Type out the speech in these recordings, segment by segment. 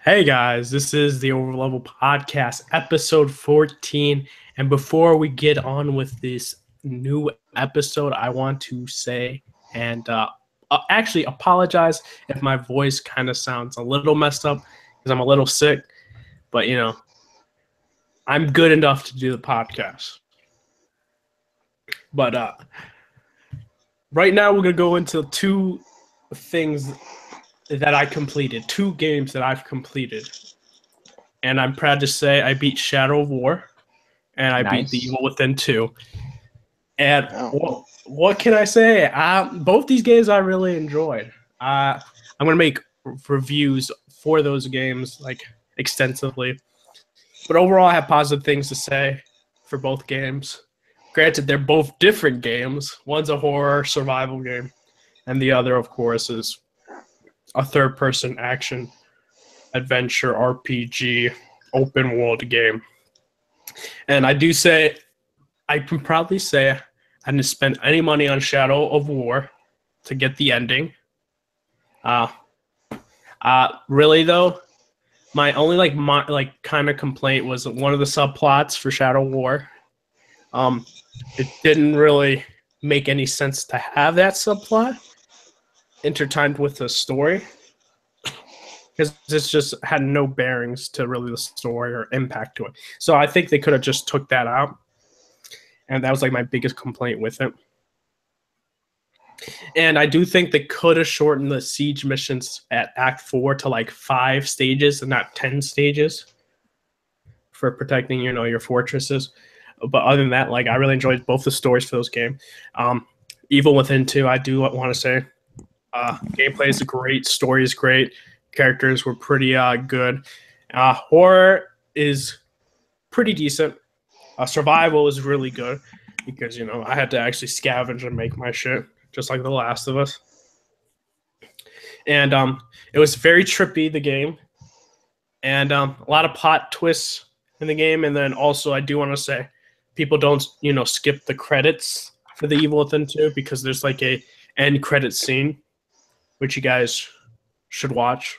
Hey guys, this is the Overleveled podcast, episode 14. And before we get on with this new episode, I want to say and actually apologize if my voice kind of sounds a little messed up because I'm a little sick. But I'm good enough to do the podcast. But right now, we're going to go into things that I completed, two games that I've completed. And I'm proud to say I beat Shadow of War, and I beat The Nice. Evil Within 2. And Oh. what can I say? Both these games I really enjoyed. I'm going to make reviews for those games extensively. But overall, I have positive things to say for both games. Granted, they're both different games. One's a horror survival game, and the other, of course, is a third-person action adventure RPG open world game. And I can proudly say I didn't spend any money on Shadow of War to get the ending. Really though, my only kind of complaint was one of the subplots for Shadow of War. It didn't really make any sense to have that subplot intertwined with the story, because this just had no bearings to really the story or impact to it. So I think they could have just took that out. And that was my biggest complaint with it. And I do think they could have shortened the siege missions at Act 4 to 5 stages and not 10 stages for protecting, your fortresses. But other than that, I really enjoyed both the stories for those games. Evil Within 2, I do want to say, gameplay is great, story is great, characters were pretty good. Horror is pretty decent. Survival is really good because I had to actually scavenge and make my shit, just like The Last of Us. And it was very trippy, the game, and a lot of plot twists in the game. And then also, I do want to say, people don't skip the credits for the Evil Within 2 because there's a end credit scene, which you guys should watch.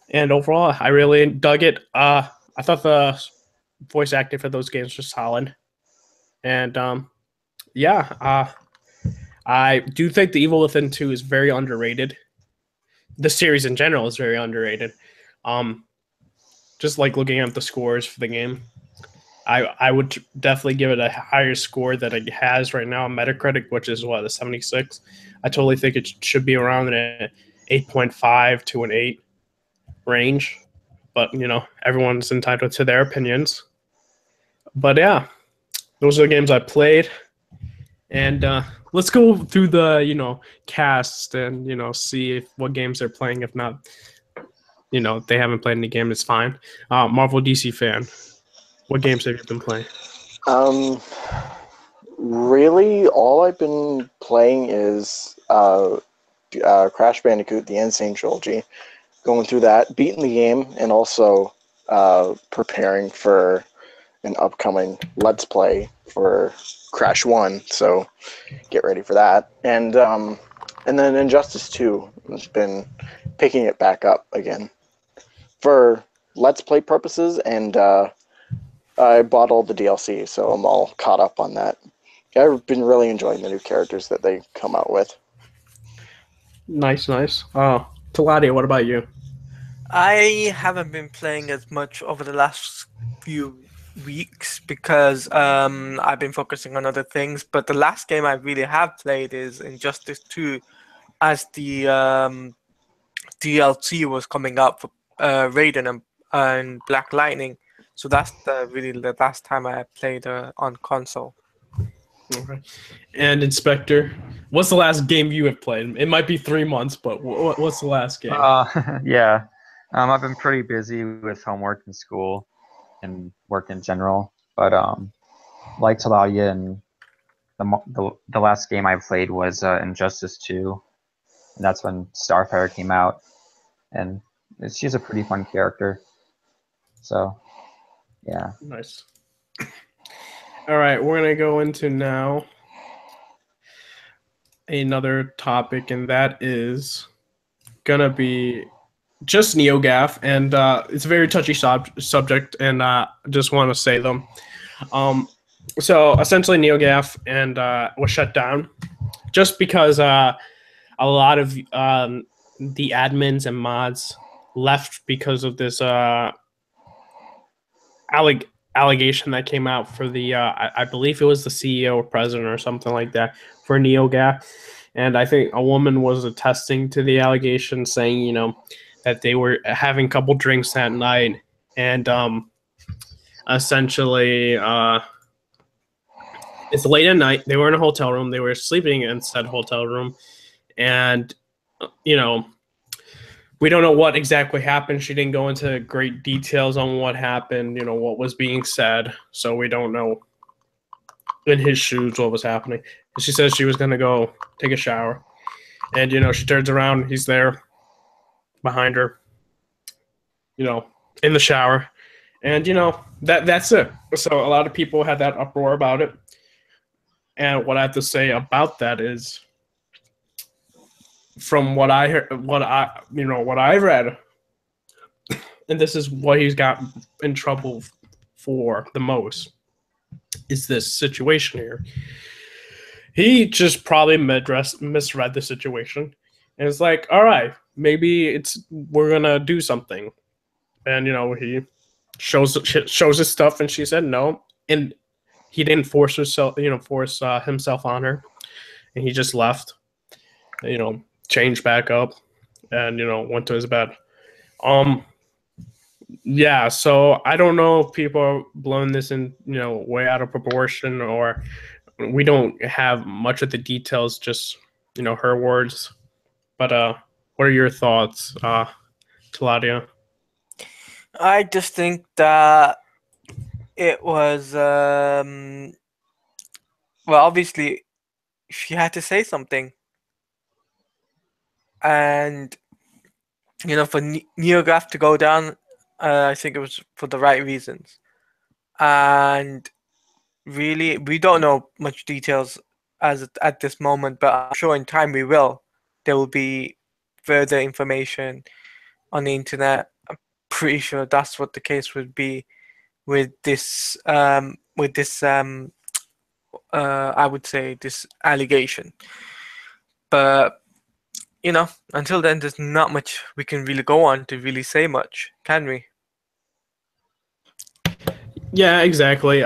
And overall, I really dug it. I thought the voice acting for those games was solid. And I do think The Evil Within 2 is very underrated. The series in general is very underrated. Just looking at the scores for the game, I would definitely give it a higher score that it has right now on Metacritic, which is a 76. I totally think it should be around an 8.5 to an 8 range. But, everyone's entitled to their opinions. But yeah, those are the games I played. And let's go through the, cast and, see what games they're playing. If not, if they haven't played any game, it's fine. Marvel DC fan, what games have you been playing? Really, all I've been playing is Crash Bandicoot, the Insane Trilogy. Going through that, beating the game, and also preparing for an upcoming Let's Play for Crash 1, so get ready for that. And then Injustice 2 has been picking it back up again for Let's Play purposes, and I bought all the DLC, so I'm all caught up on that. I've been really enjoying the new characters that they come out with. Nice. Taladia, what about you? I haven't been playing as much over the last few weeks because I've been focusing on other things. But the last game I really have played is Injustice 2, as the DLC was coming up for Raiden and Black Lightning. So that's really the last time I played on console. Okay. And Inspector, what's the last game you have played? It might be 3 months, but what's the last game? Yeah. I've been pretty busy with homework and school and work in general. But like Taladia, and the last game I played was Injustice 2. And that's when Starfire came out. And she's a pretty fun character. So, yeah. Nice. All right, we're going to go into now another topic, and that is going to be just Neogaf, and it's a very touchy subject, and just want to say them. So essentially, Neogaf and was shut down just because a lot of the admins and mods left because of this allegation that came out for the I believe it was the CEO or president or something like that for Neogaf. And I think a woman was attesting to the allegation, saying, that they were having a couple drinks that night, and essentially, it's late at night. They were in a hotel room. They were sleeping in said hotel room, and we don't know what exactly happened. She didn't go into great details on what happened. What was being said, so we don't know in his shoes what was happening. She says she was going to go take a shower, and she turns around, he's there behind her, in the shower, and that's it. So a lot of people had that uproar about it, and what I have to say about that is, from what I heard, what I read, and this is what he's got in trouble for the most, is this situation here. He just probably misread the situation, and it's like, all right, maybe we're gonna do something, and he shows his stuff, and she said no, and he didn't force himself on her, and he just left, changed back up, and went to his bed. Yeah, so I don't know if people are blowing this in way out of proportion, or we don't have much of the details, just her words. But what are your thoughts, Claudia? I just think that it was well, obviously she had to say something, and for Neogaf to go down, I think it was for the right reasons. And really, we don't know much details at this moment, but I'm sure in time we will. There will be further information on the internet. I'm pretty sure that's what the case would be with this I would say this allegation. But until then, there's not much we can really go on to really say much, can we? Yeah, exactly.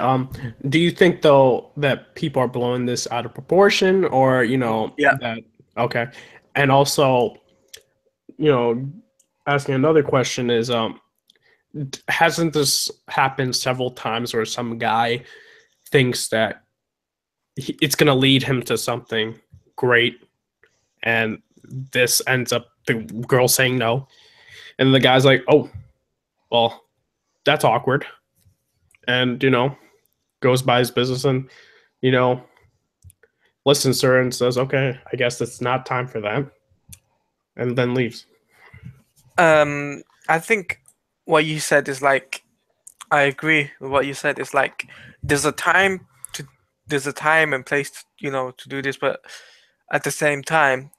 Do you think though that people are blowing this out of proportion, or Yeah. that okay? And also, asking another question is, hasn't this happened several times where some guy thinks that it's going to lead him to something great, and this ends up the girl saying no, and the guy's like, oh, well, that's awkward, and goes by his business, and listens to her and says, okay, I guess it's not time for that, and then leaves. I think what you said is like, I agree with what you said. It's like there's a time and place to do this, but at the same time,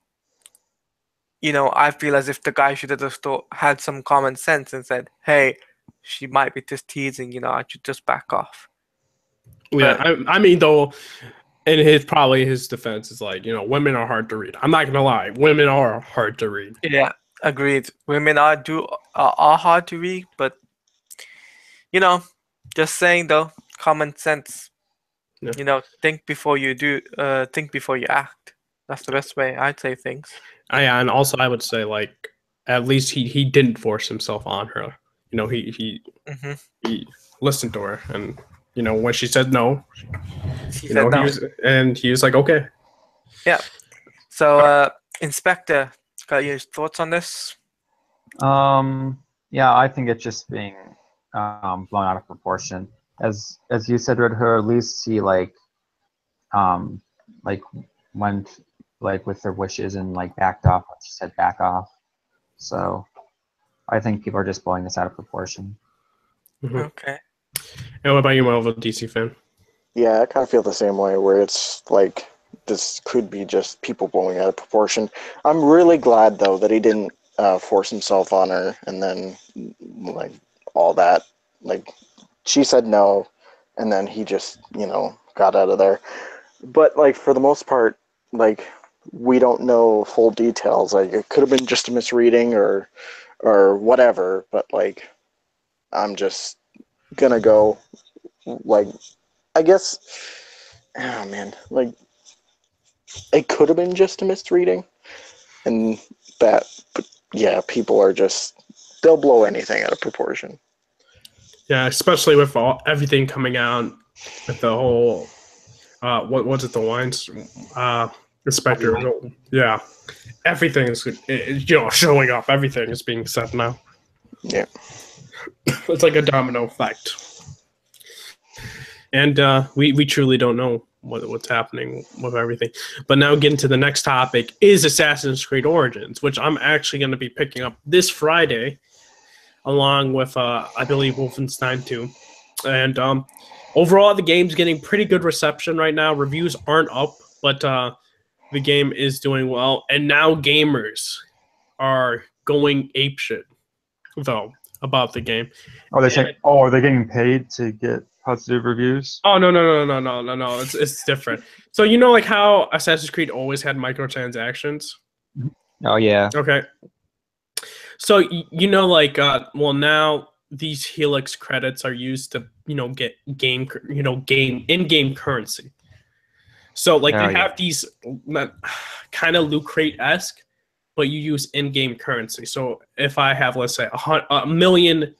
I feel as if the guy should have just had some common sense and said, hey, she might be just teasing, I should just back off. Yeah, I mean, though, in his defense is like, women are hard to read. I'm not gonna lie, women are hard to read. Yeah, agreed. Women are hard to read, but just saying though, common sense. Yeah. Think before you do. Think before you act. That's the best way I'd say things. Yeah, and also I would say, like, at least he didn't force himself on her. He listened to her, and when she said no, He said no. he was like, okay. Yeah. So, Inspector, got your thoughts on this? Yeah, I think it's just being blown out of proportion. As you said, Red Hood, at least he went with their wishes and backed off. She said back off. So I think people are just blowing this out of proportion. Mm-hmm. Okay. And what about you, Marvel DC fan? Yeah, I kind of feel the same way, where it's like this could be just people blowing out of proportion. I'm really glad though that he didn't force himself on her, and then like all that. Like she said no, and then he just got out of there. But like for the most part, like we don't know full details. Like it could have been just a misreading or whatever. But like I'm just gonna go. Like I guess. Oh man, like it could have been just a misreading, and that. But yeah, people are just they'll blow anything out of proportion. Yeah, especially with everything coming out with the whole what was it, the wines inspector. Yeah, everything is showing up. Everything is being said now. Yeah, it's like a domino effect, and we truly don't know what's happening with everything. But now getting to the next topic is Assassin's Creed Origins, which I'm actually going to be picking up this Friday, along with I believe Wolfenstein 2. And overall, the game's getting pretty good reception right now. Reviews aren't up, but the game is doing well. And now gamers are going apeshit, though, about the game. Oh, they're saying, are they getting paid to get positive reviews? Oh, no. It's different. So like how Assassin's Creed always had microtransactions? Oh, yeah. Okay. So, like, now these Helix credits are used to, get in-game currency. So, like, they have these kind of Loot Crate-esque, but you use in-game currency. So, if I have, let's say, $1 million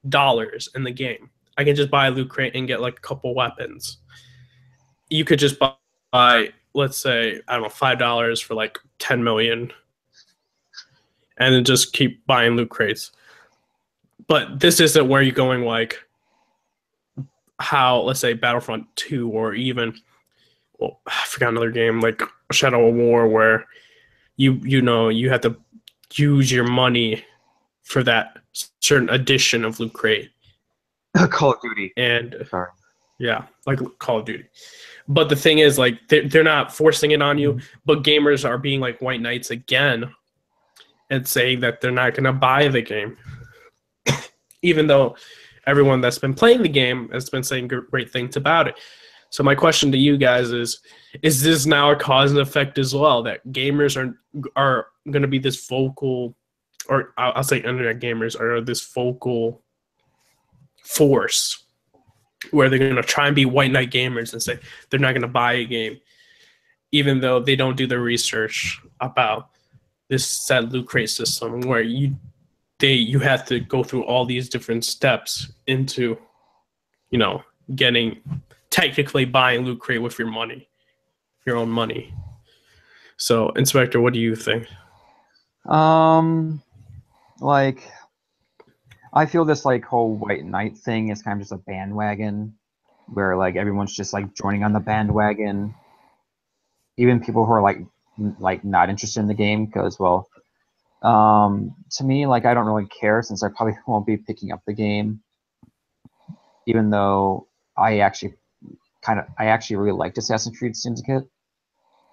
in the game, I can just buy a Loot Crate and get, like, a couple weapons. You could just buy, let's say, I don't know, $5 for, like, 10 million, and then just keep buying Loot Crates. But this isn't where you're going like how, let's say, Battlefront 2 or even, I forgot another game like Shadow of War, where you have to use your money for that certain edition of Loot Crate. Call of Duty. And yeah, like Call of Duty. But the thing is, like, they're not forcing it on you, but gamers are being like white knights again and saying that they're not going to buy the game. Even though everyone that's been playing the game has been saying great things about it. So my question to you guys is this now a cause and effect as well, that gamers are going to be this vocal, or I'll say internet gamers are this vocal force where they're going to try and be white knight gamers and say they're not going to buy a game, even though they don't do the research about this set Loot Crate system where you have to go through all these different steps into, technically buying Loot Crate with your money, your own money. So, Inspector, what do you think? Like, I feel this like whole white knight thing is kind of just a bandwagon, where like everyone's just like joining on the bandwagon. Even people who are like not interested in the game, because to me, like, I don't really care, since I probably won't be picking up the game, even though I actually really liked Assassin's Creed Syndicate.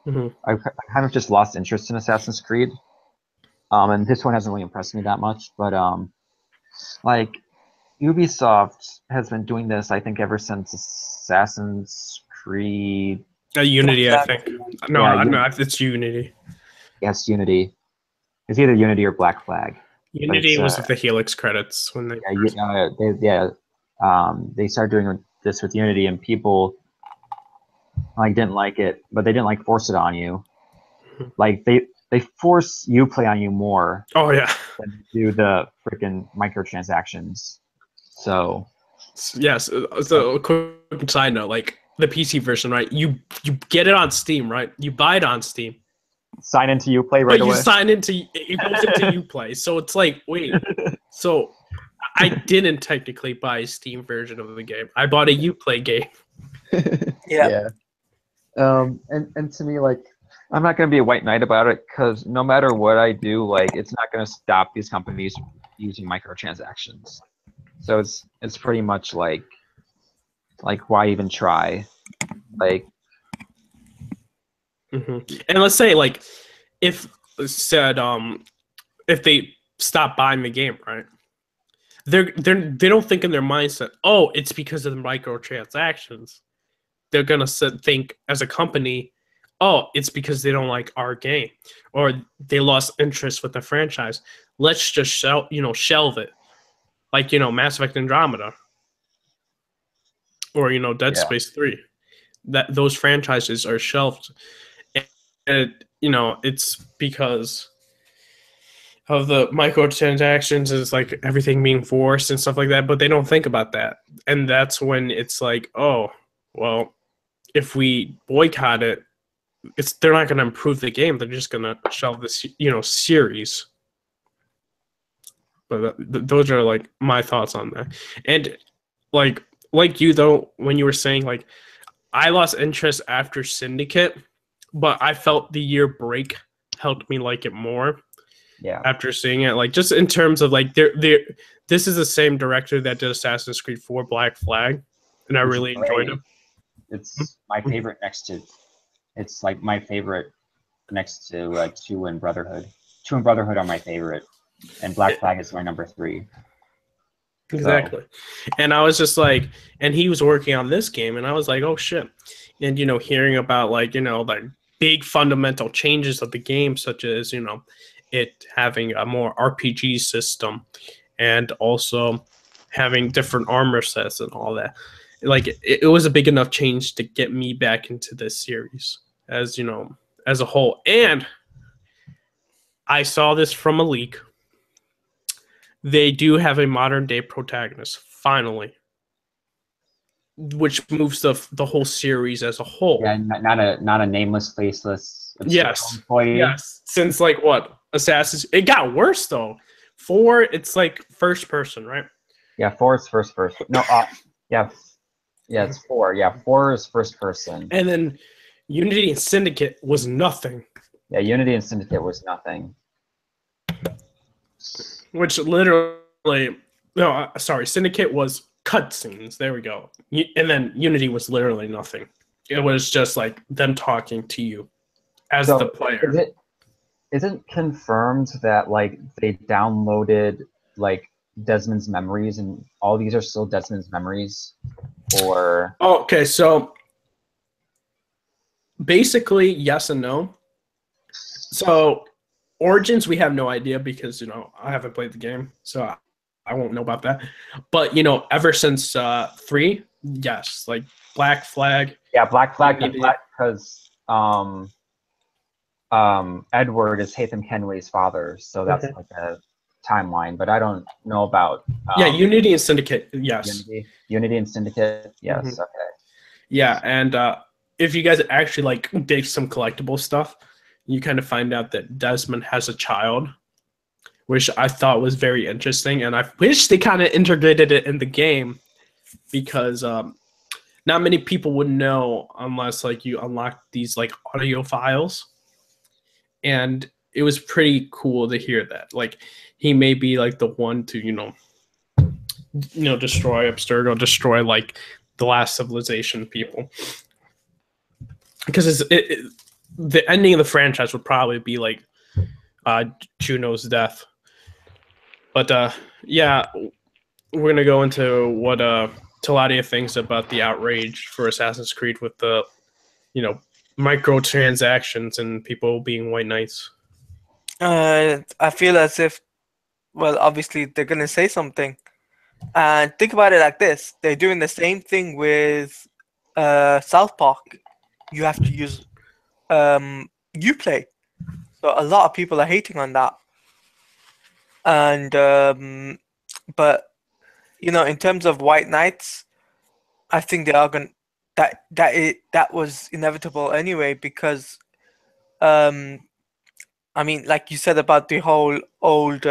Mm-hmm. I kind of just lost interest in Assassin's Creed, and this one hasn't really impressed me that much. But like, Ubisoft has been doing this, I think, ever since Assassin's Creed. Unity, I think. No, it's Unity. Yes, Unity. It's either Unity or Black Flag. Unity was with the Helix credits when they. They started doing this with Unity, and people like didn't like it, but they didn't like force it on you. Like they force Uplay on you more. Oh yeah. Than do the freaking microtransactions. So. Yes. So a quick side note, like the PC version, right? You get it on Steam, right? You buy it on Steam. Sign into Uplay right away. But you sign into it goes into Uplay, so it's like, wait, so I didn't technically buy a Steam version of the game. I bought a Uplay game. Yeah. And to me, like, I'm not gonna be a white knight about it, because no matter what I do, like, it's not gonna stop these companies using microtransactions. So it's pretty much like why even try? Like. Mm-hmm. And let's say, like, if said if they stop buying the game, right? They don't think in their mindset, oh, it's because of the microtransactions. They're gonna think as a company, oh, it's because they don't like our game, or they lost interest with the franchise. Let's just shelve it, like Mass Effect Andromeda, or Dead Space 3. That those franchises are shelved, and it's because of the microtransactions, is like everything being forced and stuff like that, but they don't think about that. And that's when it's like, oh, well, if we boycott it, they're not going to improve the game. They're just going to shelve this, series. But those are like my thoughts on that. And like you though, when you were saying like, I lost interest after Syndicate, but I felt the year break helped me like it more. Yeah. After seeing it, like just in terms of like this is the same director that did Assassin's Creed 4 Black Flag, and I really enjoyed it. It's my favorite it's like my favorite next to 2 and Brotherhood. 2 and Brotherhood are my favorite, and Black Flag is my number 3. Exactly. So. And I was just like, and he was working on this game, and I was like, oh shit. And hearing about like like big fundamental changes of the game, such as it having a more RPG system, and also having different armor sets and all that. Like it was a big enough change to get me back into this series as as a whole. And I saw this from a leak. They do have a modern day protagonist, finally, which moves the whole series as a whole. Yeah, not a nameless, faceless employee. Yes. Since like what? Assassin's, it got worse though. 4, it's like first person, right? Yeah, 4 is first person. No, yeah, it's 4. Yeah, 4 is first person. And then Unity and Syndicate was nothing. Yeah, Unity and Syndicate was nothing. Which literally, no, sorry, Syndicate was cutscenes. There we go. And then Unity was literally nothing. It was just like them talking to you as the player. Is it confirmed that like they downloaded like Desmond's memories and all these are still Desmond's memories? Or okay, so basically yes and no. So Origins, we have no idea because I haven't played the game, so I won't know about that. But ever since 3, yes, like Black Flag. Yeah, Black Flag, because Edward is Haytham Kenway's father, so that's like a timeline. But I don't know about Unity and Syndicate. Yes, Unity and Syndicate. Yes, okay. Yeah, and if you guys actually like dig some collectible stuff, you kind of find out that Desmond has a child, which I thought was very interesting, and I wish they kind of integrated it in the game because not many people would know unless like you unlock these like audio files, and it was pretty cool to hear that. Like he may be like the one to destroy Abstergo, destroy like the last civilization people, because the ending of the franchise would probably be like Juno's death. But yeah, we're gonna go into what Taladia thinks about the outrage for Assassin's Creed with the microtransactions and people being white knights. I feel as if, well, obviously they're gonna say something, and think about it like this: they're doing the same thing with South Park. You have to use Uplay, so a lot of people are hating on that. And but in terms of white knights, I think they are going that was inevitable anyway, because I mean, like you said about the whole old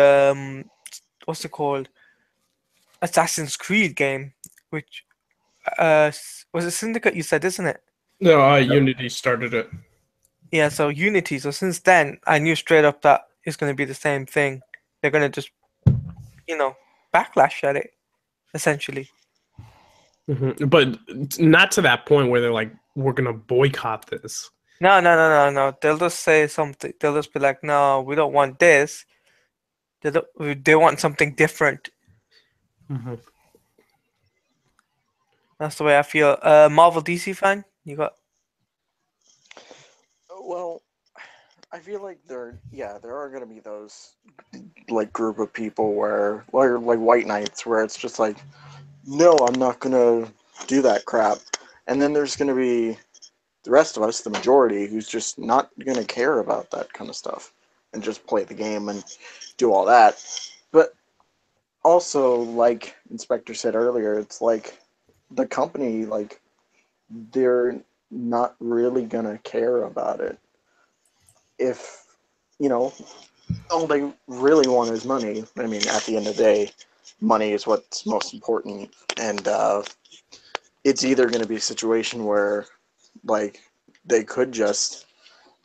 what's it called, Assassin's Creed game, which was it Syndicate you said, isn't it? No, Unity started it. Yeah, so Unity. So since then, I knew straight up that it's going to be the same thing. They're going to just, backlash at it, essentially. But not to that point where they're like, we're going to boycott this. No. They'll just say something. They'll just be like, no, we don't want this. They want something different. Mhm. That's the way I feel. Marvel DC fan, you got? Well, I feel like there are gonna be those like group of people where like white knights where it's just like, no, I'm not gonna do that crap, and then there's gonna be the rest of us, the majority, who's just not gonna care about that kind of stuff and just play the game and do all that. But also, like Inspector said earlier, it's like the company, like, they're not really gonna care about it if, you know, all they really want is money. I mean, at the end of the day, money is what's most important, and it's either going to be a situation where, like, they could just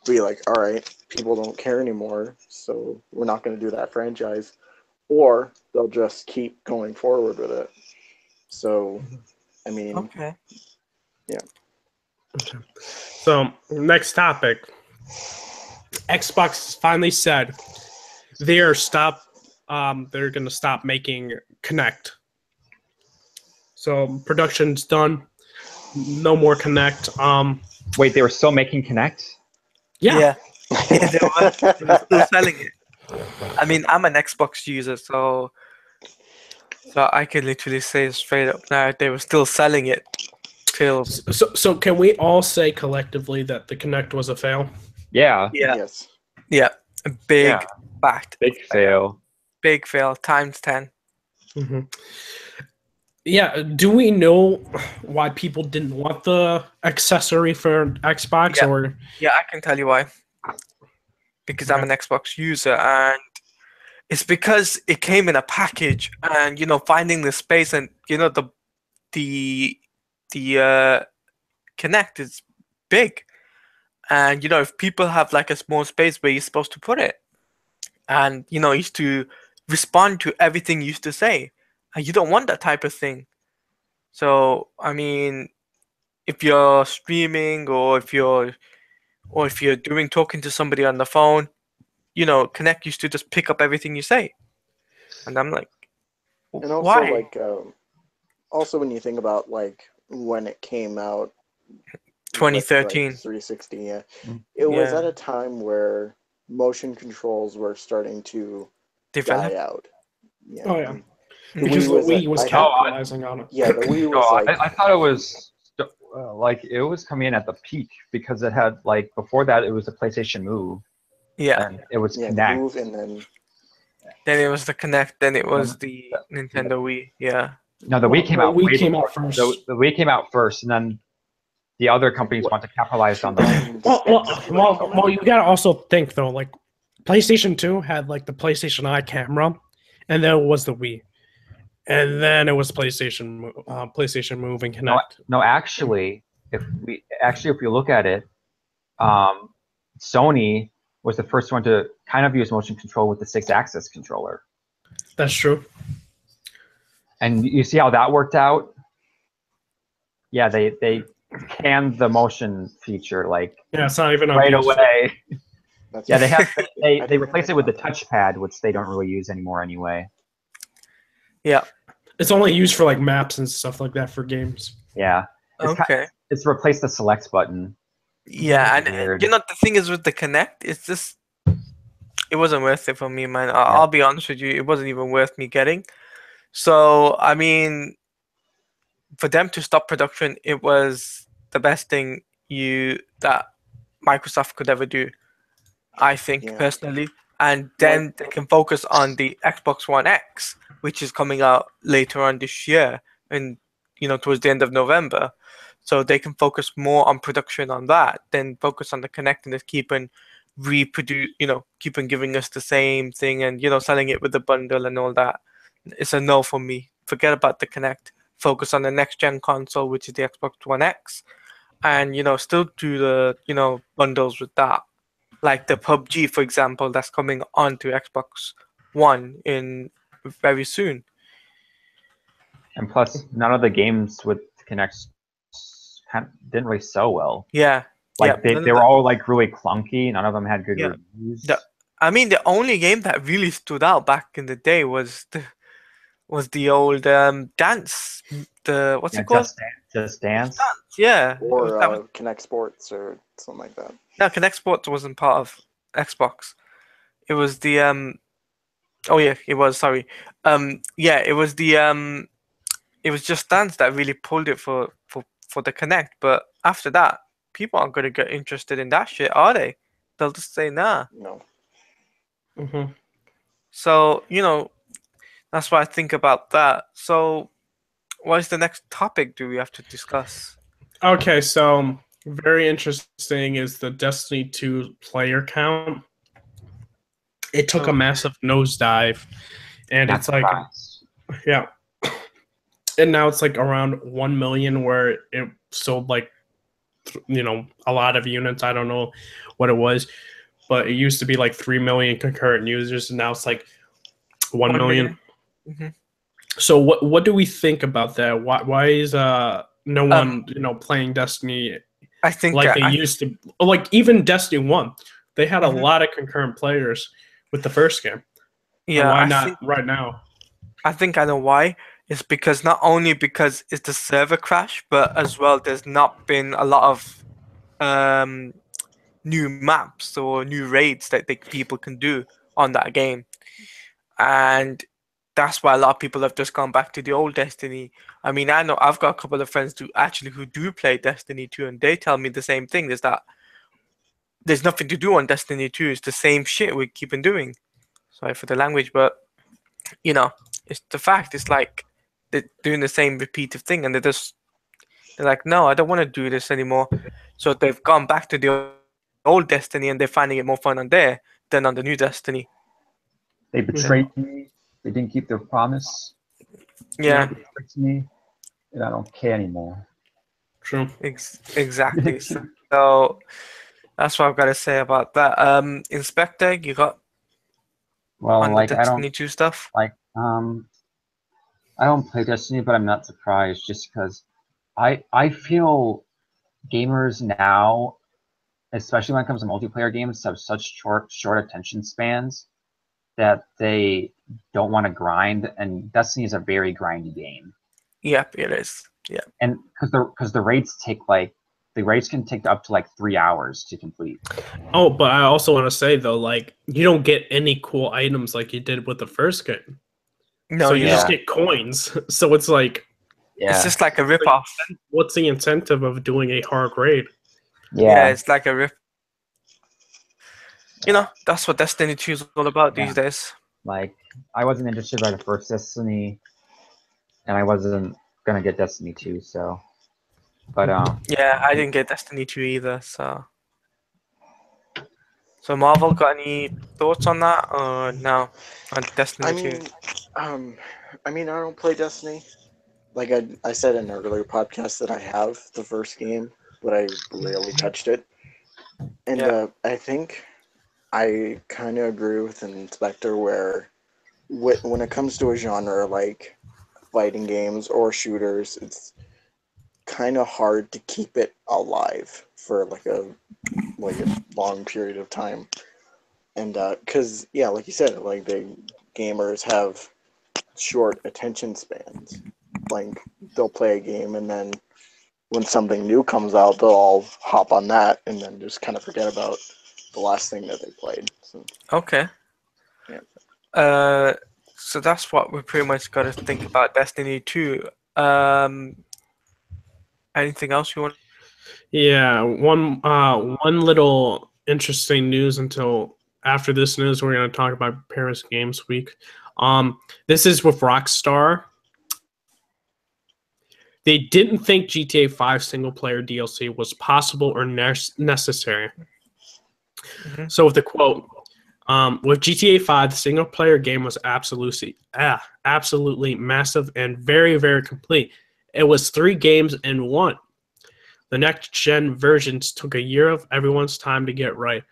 be like, all right, people don't care anymore, so we're not going to do that franchise, or they'll just keep going forward with it. So, I mean, Okay. yeah. Okay. So next topic. Xbox finally said they're going to stop making Kinect. So production's done. No more Kinect. Wait, they were still making Kinect? Yeah, they were still selling it. I mean, I'm an Xbox user, so I can literally say straight up now they were still selling it till So can we all say collectively that the Kinect was a fail? Yeah. Yes. a big Yeah. fact, Big fail. big fail times 10. Mm-hmm. Yeah. Do we know why people didn't want the accessory for Xbox? Yeah. Or Yeah, I can tell you why. Because I'm an Xbox user, and it's because it came in a package, and finding the space, and the Kinect is big, and if people have like a small space where you're supposed to put it, and used to respond to everything you used to say, and you don't want that type of thing. So I mean, if you're streaming or if you're talking to somebody on the phone, Kinect used to just pick up everything you say, and I'm like, And also, why? like, also when you think about, like, when it came out, with, like, 2013. 360, yeah, it was Yeah. at a time where motion controls were starting to Develop. die out. Yeah. Oh, yeah. and because the Wii was I- capitalizing on it. Yeah, the Wii No, was like, I thought it was like it was coming in at the peak because it had like before that it was the PlayStation Move Yeah. and it was yeah, the Kinect. Move, and then Then it was the Kinect. Then it was the Nintendo Wii. Yeah. No, the Wii came out. Wii way came before. out first. The Wii came out first, and then the other companies want to capitalize on the. Well, you gotta also think though, like PlayStation 2 had like the PlayStation Eye camera, and then it was the Wii, and then it was PlayStation Move and Kinect. No, actually, if you look at it, Sony was the first one to kind of use motion control with the 6-axis controller. That's true. And you see how that worked out? Yeah, they canned the motion feature like It's not even right away. that's Yeah, they replaced it with the touchpad, which they don't really use anymore anyway. Yeah. It's only used for like maps and stuff like that for games. Yeah. Okay. It's replaced the select button. Yeah, and Weird. the thing is with the Kinect, it's just it wasn't worth it for me, man. I'll be honest with you, it wasn't even worth me getting. So I mean, for them to stop production, it was the best thing that Microsoft could ever do, I think personally. And then they can focus on the Xbox One X, which is coming out later on this year, and towards the end of November. So they can focus more on production on that, then focus on the Kinect and just keep on giving us the same thing and selling it with the bundle and all that. It's a no for me. Forget about the Kinect. Focus on the next gen console, which is the Xbox One X, and still do the bundles with that, like the PUBG, for example, that's coming onto Xbox One in very soon. And plus, none of the games with Kinect didn't really sell well. Yeah. Like they were all like really clunky. None of them had good reviews. I mean, the only game that really stood out back in the day was the old dance. What's Yeah, it called? Just Dance. Yeah, that was Or Connect Sports or something like that. no, Connect Sports wasn't part of Xbox. It was the Oh yeah, it was. Sorry. Yeah, it was the It was Just Dance that really pulled it for the Connect. But after that, people aren't gonna get interested in that shit, are they? They'll just say nah. No. Mm-hmm. So that's what I think about that. So what is the next topic do we have to discuss? Okay, so very interesting is the Destiny 2 player count. It took a Okay. massive nosedive, and Not it's like, surprised. yeah, and now it's like around 1 million, where it sold like, a lot of units. I don't know what it was, but it used to be like 3 million concurrent users, and now it's like 1 1 million. million. hmm So what do we think about that? Why is no one playing Destiny I think like they used to? Like even Destiny 1, they had a Mhm. lot of concurrent players with the first game. And Yeah, why I not think right now? I think I know why. It's because not only because it's the server crash, but as well there's not been a lot of um new maps or new raids that people can do on that game, and that's why a lot of people have just gone back to the old Destiny. I mean, I know I've got a couple of friends who do play Destiny 2, and they tell me the same thing: is that there's nothing to do on Destiny 2. It's the same shit we keep on doing. Sorry for the language, but you know, it's the fact. It's like they're doing the same repeated thing, and they're like, no, I don't want to do this anymore. So they've gone back to the old Destiny, and they're finding it more fun on there than on the new Destiny. They betrayed me. They didn't keep their promise. Yeah, They tricked me, and I don't care anymore. True. exactly. So that's what I've got to say about that. Inspector, you got Well, on the like Destiny 2 stuff? I don't play Destiny, but I'm not surprised just because I feel gamers now, especially when it comes to multiplayer games, have such short attention spans that they don't want to grind, and Destiny is a very grindy game. Yep, it is. Yeah. And because the raids can take up to like 3 hours to complete. Oh, but I also want to say though, like you don't get any cool items like you did with the first game. No, So you you just don't. get coins. So it's like, It's Yeah, just like a rip-off. what's the incentive of doing a hard raid? Yeah, it's like a rip. That's what Destiny 2 is all about Yeah. these days. Like I wasn't interested by the first Destiny, and I wasn't gonna get Destiny 2. So, but Yeah, I didn't get Destiny 2 either, so. So Marvel, got any thoughts on that or no? On Destiny 2? I mean, I don't play Destiny. Like I said in an earlier podcast that I have the first game, but I rarely touched it. And Yeah. I think I kind of agree with Inspector where when it comes to a genre like fighting games or shooters, it's kind of hard to keep it alive for like a long period of time. And because like you said, like the gamers have short attention spans. Like they'll play a game and then when something new comes out, they'll all hop on that and then just kind of forget about the last thing that they played. So, Okay. yeah. So that's what we pretty much got to think about Destiny 2. Um, Anything else you want? Yeah, one little interesting news until after this news, we're going to talk about Paris Games Week. This is with Rockstar. They didn't think GTA 5 single player DLC was possible or necessary. Mm-hmm. So with the quote, with GTA 5, the single player game was absolutely massive and very, very complete. It was 3 games in one. The next-gen versions took a year of everyone's time to get right.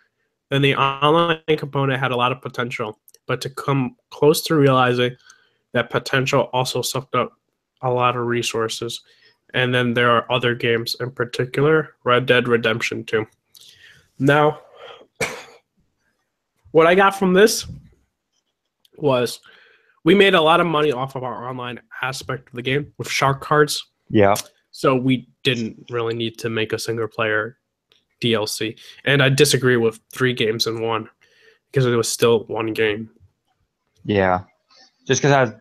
Then the online component had a lot of potential, but to come close to realizing that potential also sucked up a lot of resources. And then there are other games, in particular, Red Dead Redemption 2. Now, What I got from this was we made a lot of money off of our online aspect of the game with shark cards. Yeah. So we didn't really need to make a single player DLC. And I disagree with 3 games in 1 because it was still 1 game. Yeah. Just because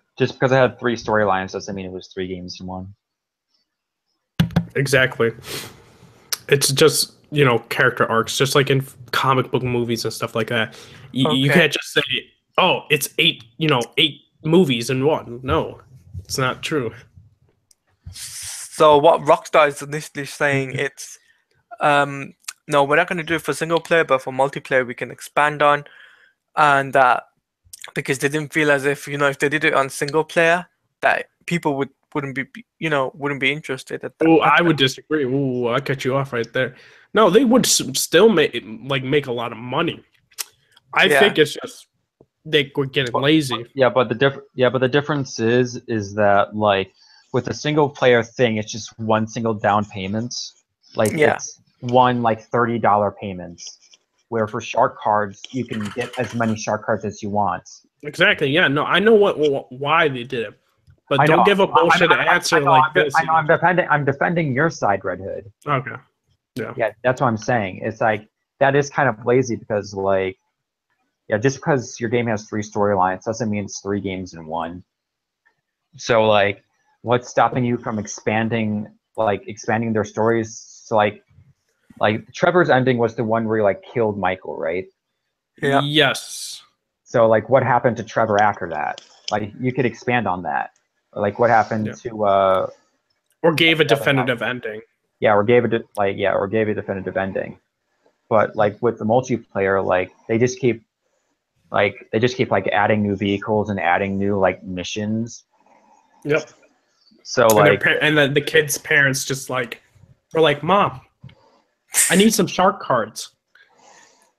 I had 3 storylines doesn't mean it was 3 games in 1. Exactly. It's just, character arcs, just like in comic book movies and stuff like that. You can't just say, oh, it's 8 movies in 1. No, it's not true. So what Rockstar is initially saying, it's no, we're not going to do it for single player, but for multiplayer we can expand on, and because they didn't feel as if if they did it on single player, that people wouldn't be interested at that. Oh, I would disagree. Ooh, I cut you off right there. No, they would still make a lot of money. I think it's just they were getting lazy. Yeah, but the difference is that like with a single player thing, it's just one single down payment. It's one like $30 payments. Where for shark cards, you can get as many shark cards as you want. Exactly. Yeah. No, I know why they did it, but don't give a bullshit answer like this. I know. I'm defending your side, Red Hood. Okay. Yeah. Yeah, that's what I'm saying. It's like that is kind of lazy because just because your game has 3 storylines doesn't mean it's 3 games in 1. So like, what's stopping you from expanding their stories? So like Trevor's ending was the one where he like killed Michael, right? Yeah. Yes. So like, what happened to Trevor after that? Like, you could expand on that. Like, what happened to or gave a definitive ending. Yeah, or gave a definitive ending. But like with the multiplayer, like they just keep adding new vehicles and adding new like missions. Yep. So and the kids' parents just were like, Mom, I need some shark cards.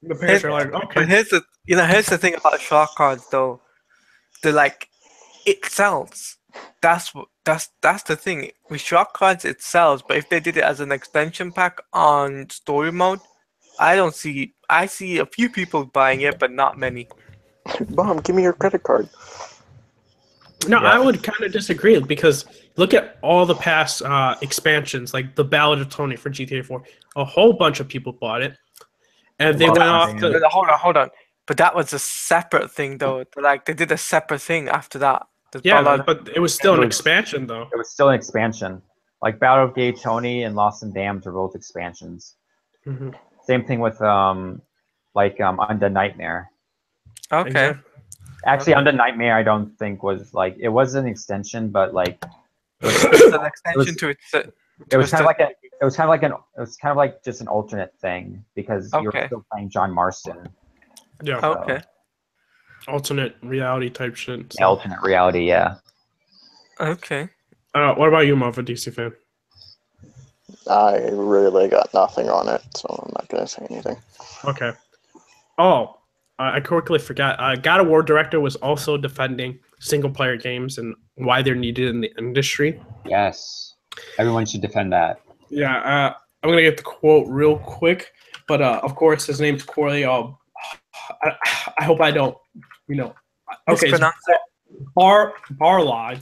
The parents are like, okay. But here's the thing about shark cards though. They're like, it sells. That's the thing. With shark cards it sells, but if they did it as an extension pack on story mode, I see a few people buying it, but not many. Mom, give me your credit card. No, I would kind of disagree because look at all the past expansions, like the Ballad of Tony for GTA 4. A whole bunch of people bought it, and they went off to... Hold on. But that was a separate thing, though. Like, they did a separate thing after that. But it was still an expansion, though. It was still an expansion. Like, Battle of Gay Tony and Lost and Damned are both expansions. Mm-hmm. Same thing with, Undead Nightmare. Okay. Exactly. Actually, Undead Nightmare, I don't think was it was an extension, but like it was an extension to it. It was kind of like just an alternate thing because you were still playing John Marston. Yeah. So, okay. Alternate reality type shit. So. Yeah, alternate reality, yeah. Okay. What about you, Marv, a DC fan? I really got nothing on it, so I'm not gonna say anything. Okay. Oh. I quickly forgot. God of War director was also defending single-player games and why they're needed in the industry. Yes, everyone should defend that. Yeah, I'm gonna get the quote real quick, but of course his name's Corey. I hope I don't, Okay, Barlog.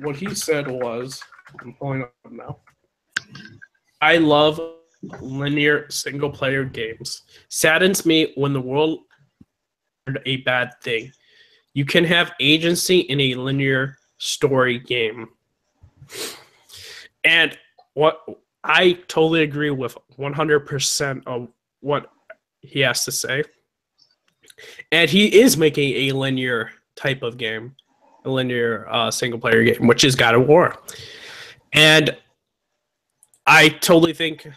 What he said was, I'm pulling up now. I love linear single-player games. Saddens me when the world is a bad thing. You can have agency in a linear story game. And what I totally agree with 100% of what he has to say. And he is making a linear type of game, a linear single-player game, which is God of War. And I totally think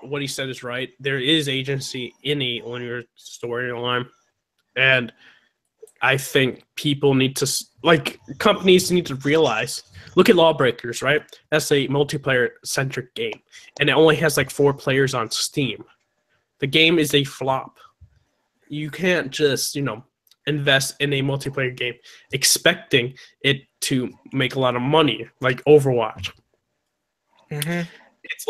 what he said is right. There is agency in a linear storyline, and I think people need to, companies need to realize. Look at Lawbreakers, right? That's a multiplayer-centric game, and it only has 4 players on Steam. The game is a flop. You can't just, invest in a multiplayer game expecting it to make a lot of money, like Overwatch. Mm-hmm. It's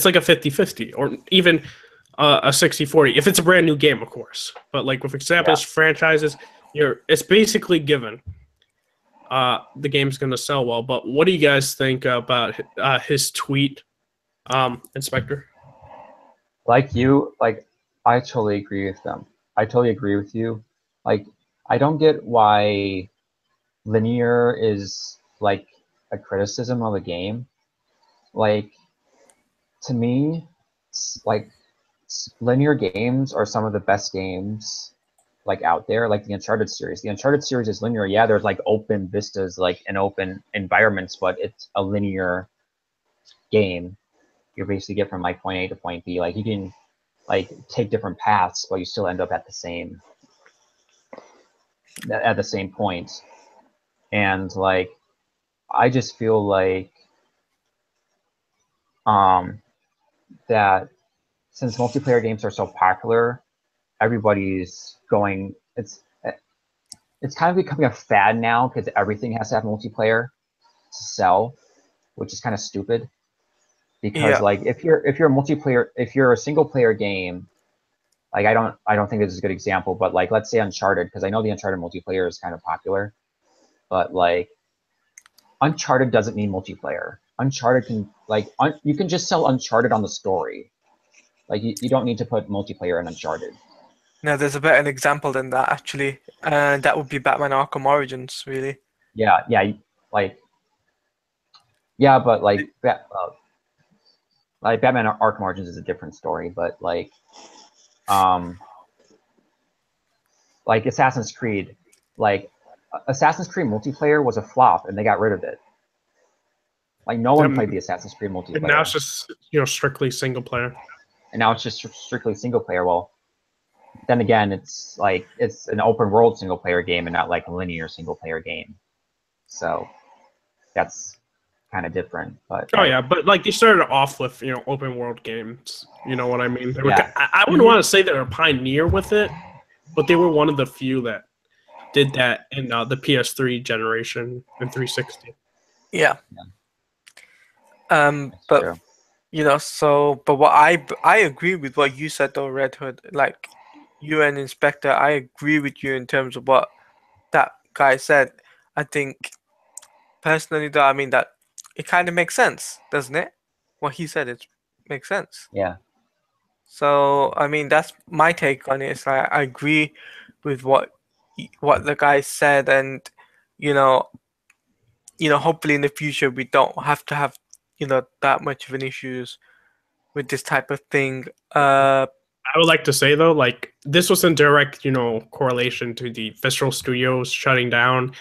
like a 50-50, or even a 60-40 if it's a brand new game, of course. But like with established franchises, it's basically given. The game's gonna sell well. But what do you guys think about his tweet, Inspector? Like you, like I totally agree with them. I totally agree with you. Like I don't get why linear is like a criticism of the game. Like to me, like linear games are some of the best games like out there, like the Uncharted series. The Uncharted series is linear. Yeah, there's like open vistas, like and open environments, but it's a linear game. You basically get from like point A to point B. Like you can like take different paths, but you still end up at the same point. And like I just feel like that since multiplayer games are so popular, everybody's going. It's kind of becoming a fad now because everything has to have multiplayer to sell, which is kind of stupid. Because like if you're a multiplayer, if you're a single player game, like I don't think this is a good example, but like let's say Uncharted, because I know the Uncharted multiplayer is kind of popular, but like Uncharted doesn't need multiplayer. Uncharted can like you can just sell Uncharted on the story. Like you don't need to put multiplayer in Uncharted. No, there's a better example than that actually, and that would be Batman Arkham Origins, really. Yeah, like yeah, but like Batman Arkham Origins is a different story, but like Assassin's Creed, like Assassin's Creed multiplayer was a flop and they got rid of it. Like no one played the Assassin's Creed multiplayer. And now it's just strictly single player. And now it's just strictly single player. Well, then again, it's like it's an open world single player game and not like a linear single player game. So that's kind of different. But but like they started off with open world games. You know what I mean? They were, yeah. I wouldn't want to say they're a pioneer with it, but they were one of the few that did that in the PS3 generation and 360. Yeah. But but what I agree with what you said though, Red Hood. Like you and Inspector, I agree with you in terms of what that guy said. I think personally though, I mean that it kind of makes sense, doesn't it? What he said, it makes sense. Yeah. So I mean that's my take on it. It's like I agree with what the guy said, and hopefully in the future we don't have to have that much of an issues with this type of thing. I would like to say though, like this was in direct, correlation to the Visceral Studios shutting down,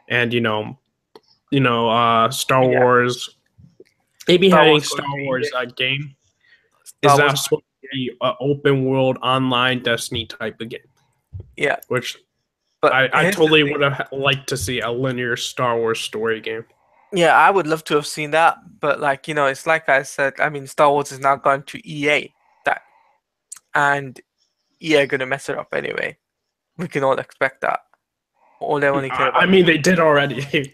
and Star Wars, maybe having Star Wars game is now supposed to be an open world online Destiny type of game. Yeah, which but I totally would have liked to see a linear Star Wars story game. Yeah, I would love to have seen that, but like it's like I said. I mean, Star Wars is now gone to EA, and EA are gonna mess it up anyway. We can all expect that. All they only care about. I mean, they did already.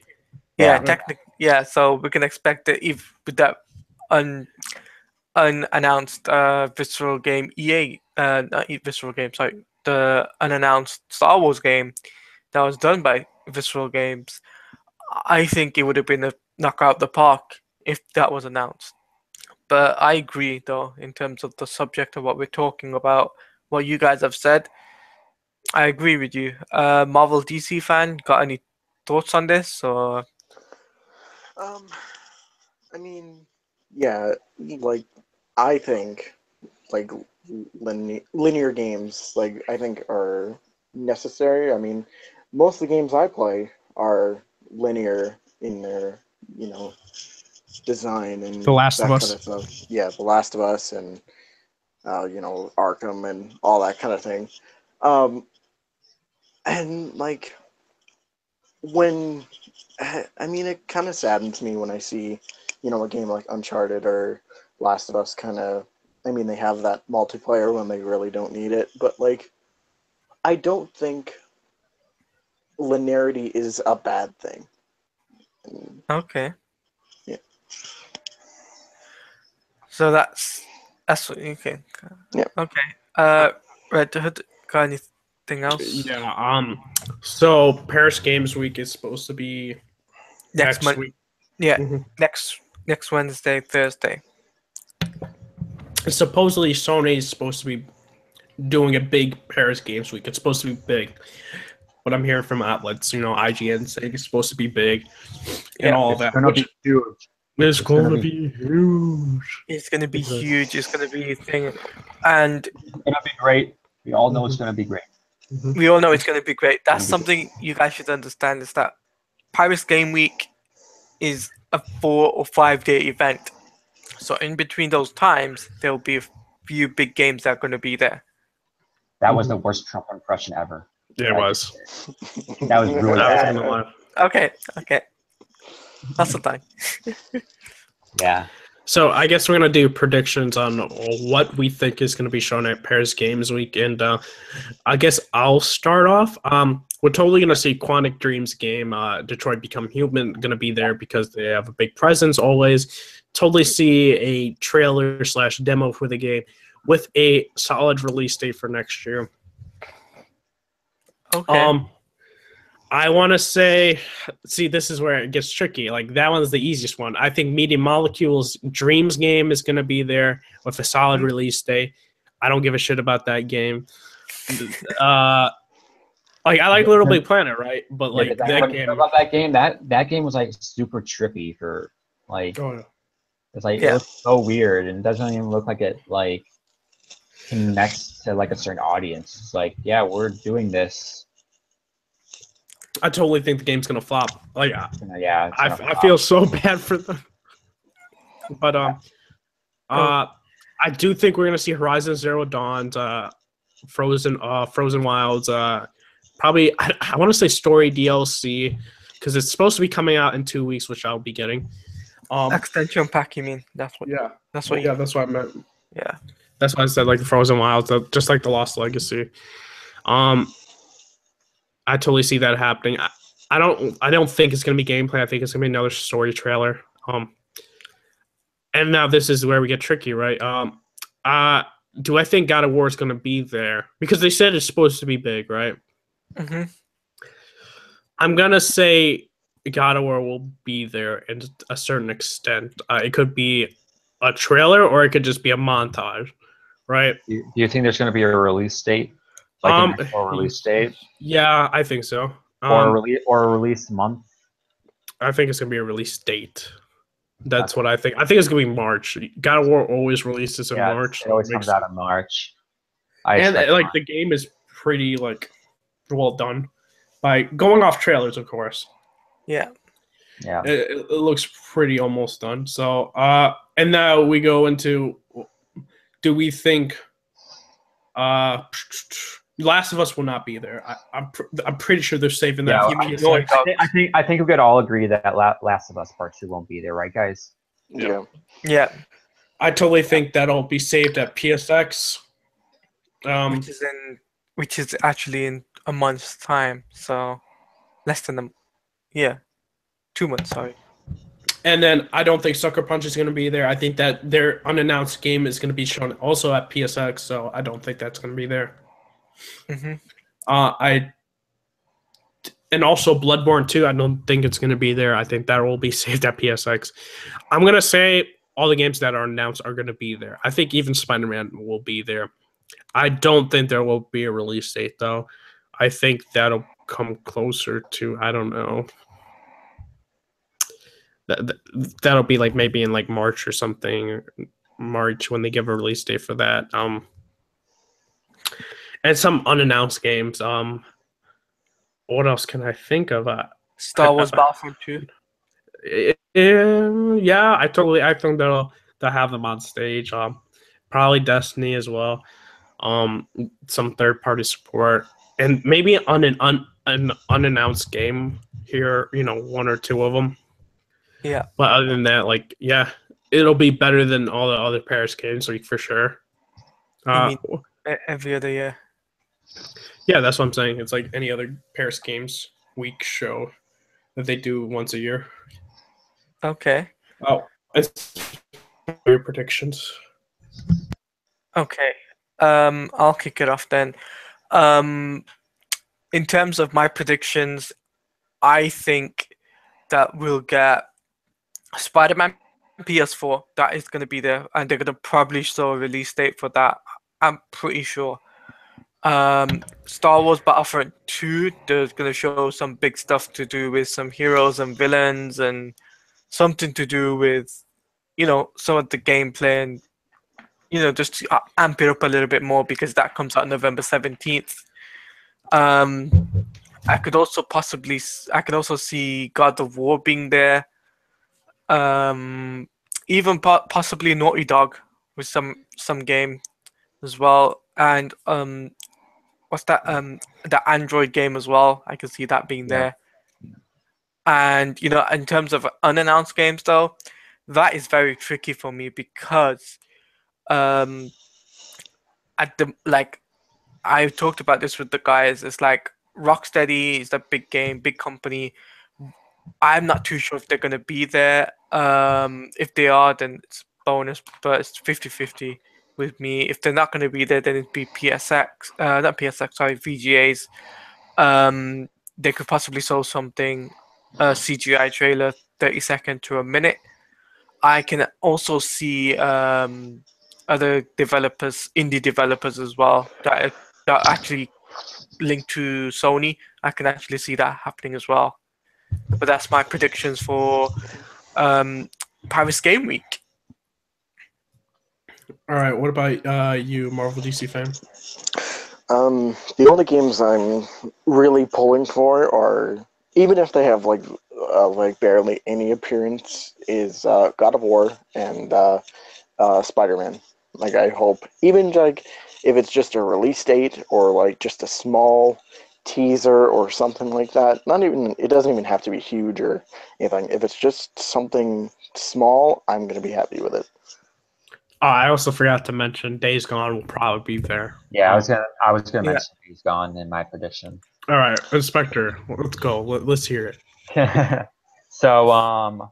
Yeah, technically, yeah. So we can expect that if with that unannounced Visceral game, EA, not Visceral game, sorry, the unannounced Star Wars game that was done by Visceral Games. I think it would have been a knockout the park if that was announced. But I agree, though, in terms of the subject of what we're talking about, what you guys have said. I agree with you. Marvel DC fan, got any thoughts on this? Or I mean, yeah, like I think like linear games, like I think are necessary. I mean, most of the games I play are linear in their design and The Last of Us. Kind of stuff. Yeah, The Last of Us and Arkham and all that kind of thing. And like when I mean, it kind of saddens me when I see a game like Uncharted or Last of Us kind of. I mean, they have that multiplayer when they really don't need it, but like I don't think linearity is a bad thing. okay. Yeah. So that's what, okay. Okay. Red Hood, got anything else? Yeah. So Paris Games Week is supposed to be next month. week. Yeah. Mhm. Next Wednesday, Thursday. Supposedly Sony is supposed to be doing a big Paris Games Week. It's supposed to be big. What I'm hearing from outlets, IGN saying it's supposed to be big and all It's that. gonna be huge. It's going to be huge. It's gonna be huge. It's gonna be a thing, and It's gonna be great. We all know it's gonna be great. we all know it's gonna be great. That's something you guys should understand, is that Paris Game Week is a 4 or 5 day event. So in between those times, there'll be a few big games that are going to be there. That was the worst Trump impression ever. Yeah, it was. That was really bad. Okay. That's the time. Yeah. So I guess we're going to do predictions on what we think is going to be shown at Paris Games Week. And I guess I'll start off. We're totally going to see Quantic Dream's game, Detroit Become Human, going to be there because they have a big presence always. Totally see a trailer / demo for the game with a solid release date for next year. Okay. I want to say, this is where it gets tricky. Like, that one's the easiest one. I think Media Molecule's Dreams game is going to be there with a solid release date. I don't give a shit about that game. I like Little Big Planet, right? But like that game about that game, that game was like super trippy for like. Oh, yeah. It's like it looks so weird and doesn't even look like it like connects to like a certain audience. It's like, yeah, we're doing this. I totally think the game's gonna flop. Like, yeah, I feel so bad for them. But I do think we're gonna see Horizon Zero Dawn, Frozen Wilds, probably I want to say story DLC because it's supposed to be coming out in 2 weeks, which I'll be getting. Extension pack, you mean? That's what I meant. Yeah. That's why I said like the Frozen Wilds, just like the Lost Legacy. I totally see that happening. I don't think it's gonna be gameplay. I think it's gonna be another story trailer. And now this is where we get tricky, right? Do I think God of War is gonna be there? Because they said it's supposed to be big, right? Mm-hmm. I'm gonna say God of War will be there in a certain extent. It could be a trailer or it could just be a montage, right? Do you think there's going to be a release date, like an actual release date? Yeah, I think so. Or a release month? I think it's gonna be a release date. That's what I think. I think it's gonna be March. God of War always releases in March. It always comes out in March. And like the game is pretty like well done. By going off trailers, of course. Yeah. Yeah. It looks pretty almost done. So and now we go into, do we think Last of Us will not be there? I'm pretty sure they're saving that. I think we could all agree that Last of Us Part 2 won't be there, right, guys? Yeah. I totally think that'll be saved at PSX. Which is actually in a month's time, so less than 2 months. Sorry. And then I don't think Sucker Punch is going to be there. I think that their unannounced game is going to be shown also at PSX, so I don't think that's going to be there. Mm-hmm. And also Bloodborne 2, I don't think it's going to be there. I think that will be saved at PSX. I'm going to say all the games that are announced are going to be there. I think even Spider-Man will be there. I don't think there will be a release date, though. I think that'll come closer to, I don't know. That'll be like maybe in like March or something. March when they give a release date for that. And some unannounced games. What else can I think of? Star Wars Battlefront 2. Yeah, I think they'll have them on stage. Probably Destiny as well. Some third-party support, and maybe an unannounced game here. 1 or 2 of them. Yeah. But other than that, like, yeah, it'll be better than all the other Paris Games Week for sure. You mean every other year? Yeah, that's what I'm saying. It's like any other Paris Games Week show that they do once a year. Okay. Oh, it's your predictions. Okay. I'll kick it off then. In terms of my predictions, I think that we'll get Spider-Man PS4. That is going to be there, and they're going to probably show a release date for that. I'm pretty sure. Star Wars Battlefront 2, they're going to show some big stuff to do with some heroes and villains and something to do with, some of the gameplay and, just to amp it up a little bit more because that comes out November 17th. I could also see God of War being there. Even possibly Naughty Dog with some game as well, and what's that? The Android game as well. I can see that being there. And in terms of unannounced games, though, that is very tricky for me because at the I talked about this with the guys. It's like Rocksteady is a big game, big company. I'm not too sure if they're going to be there. If they are, then it's bonus, but it's 50-50 with me. If they're not going to be there, then it'd be PSX, not PSX, sorry, VGAs. They could possibly show something, a CGI trailer, 30 seconds to a minute. I can also see other developers, indie developers as well, that actually linked to Sony. I can actually see that happening as well. But that's my predictions for Paris Game Week. All right, what about you, Marvel DC fan? The only games I'm really pulling for are, even if they have like barely any appearance, is God of War and Spider-Man. Like, I hope, even like if it's just a release date or like just a small teaser or something like that. It doesn't even have to be huge or anything. If it's just something small, I'm gonna be happy with it. I also forgot to mention Days Gone will probably be there. Yeah, I was gonna mention Days Gone in my prediction. All right, Inspector, let's go. Let's hear it. So,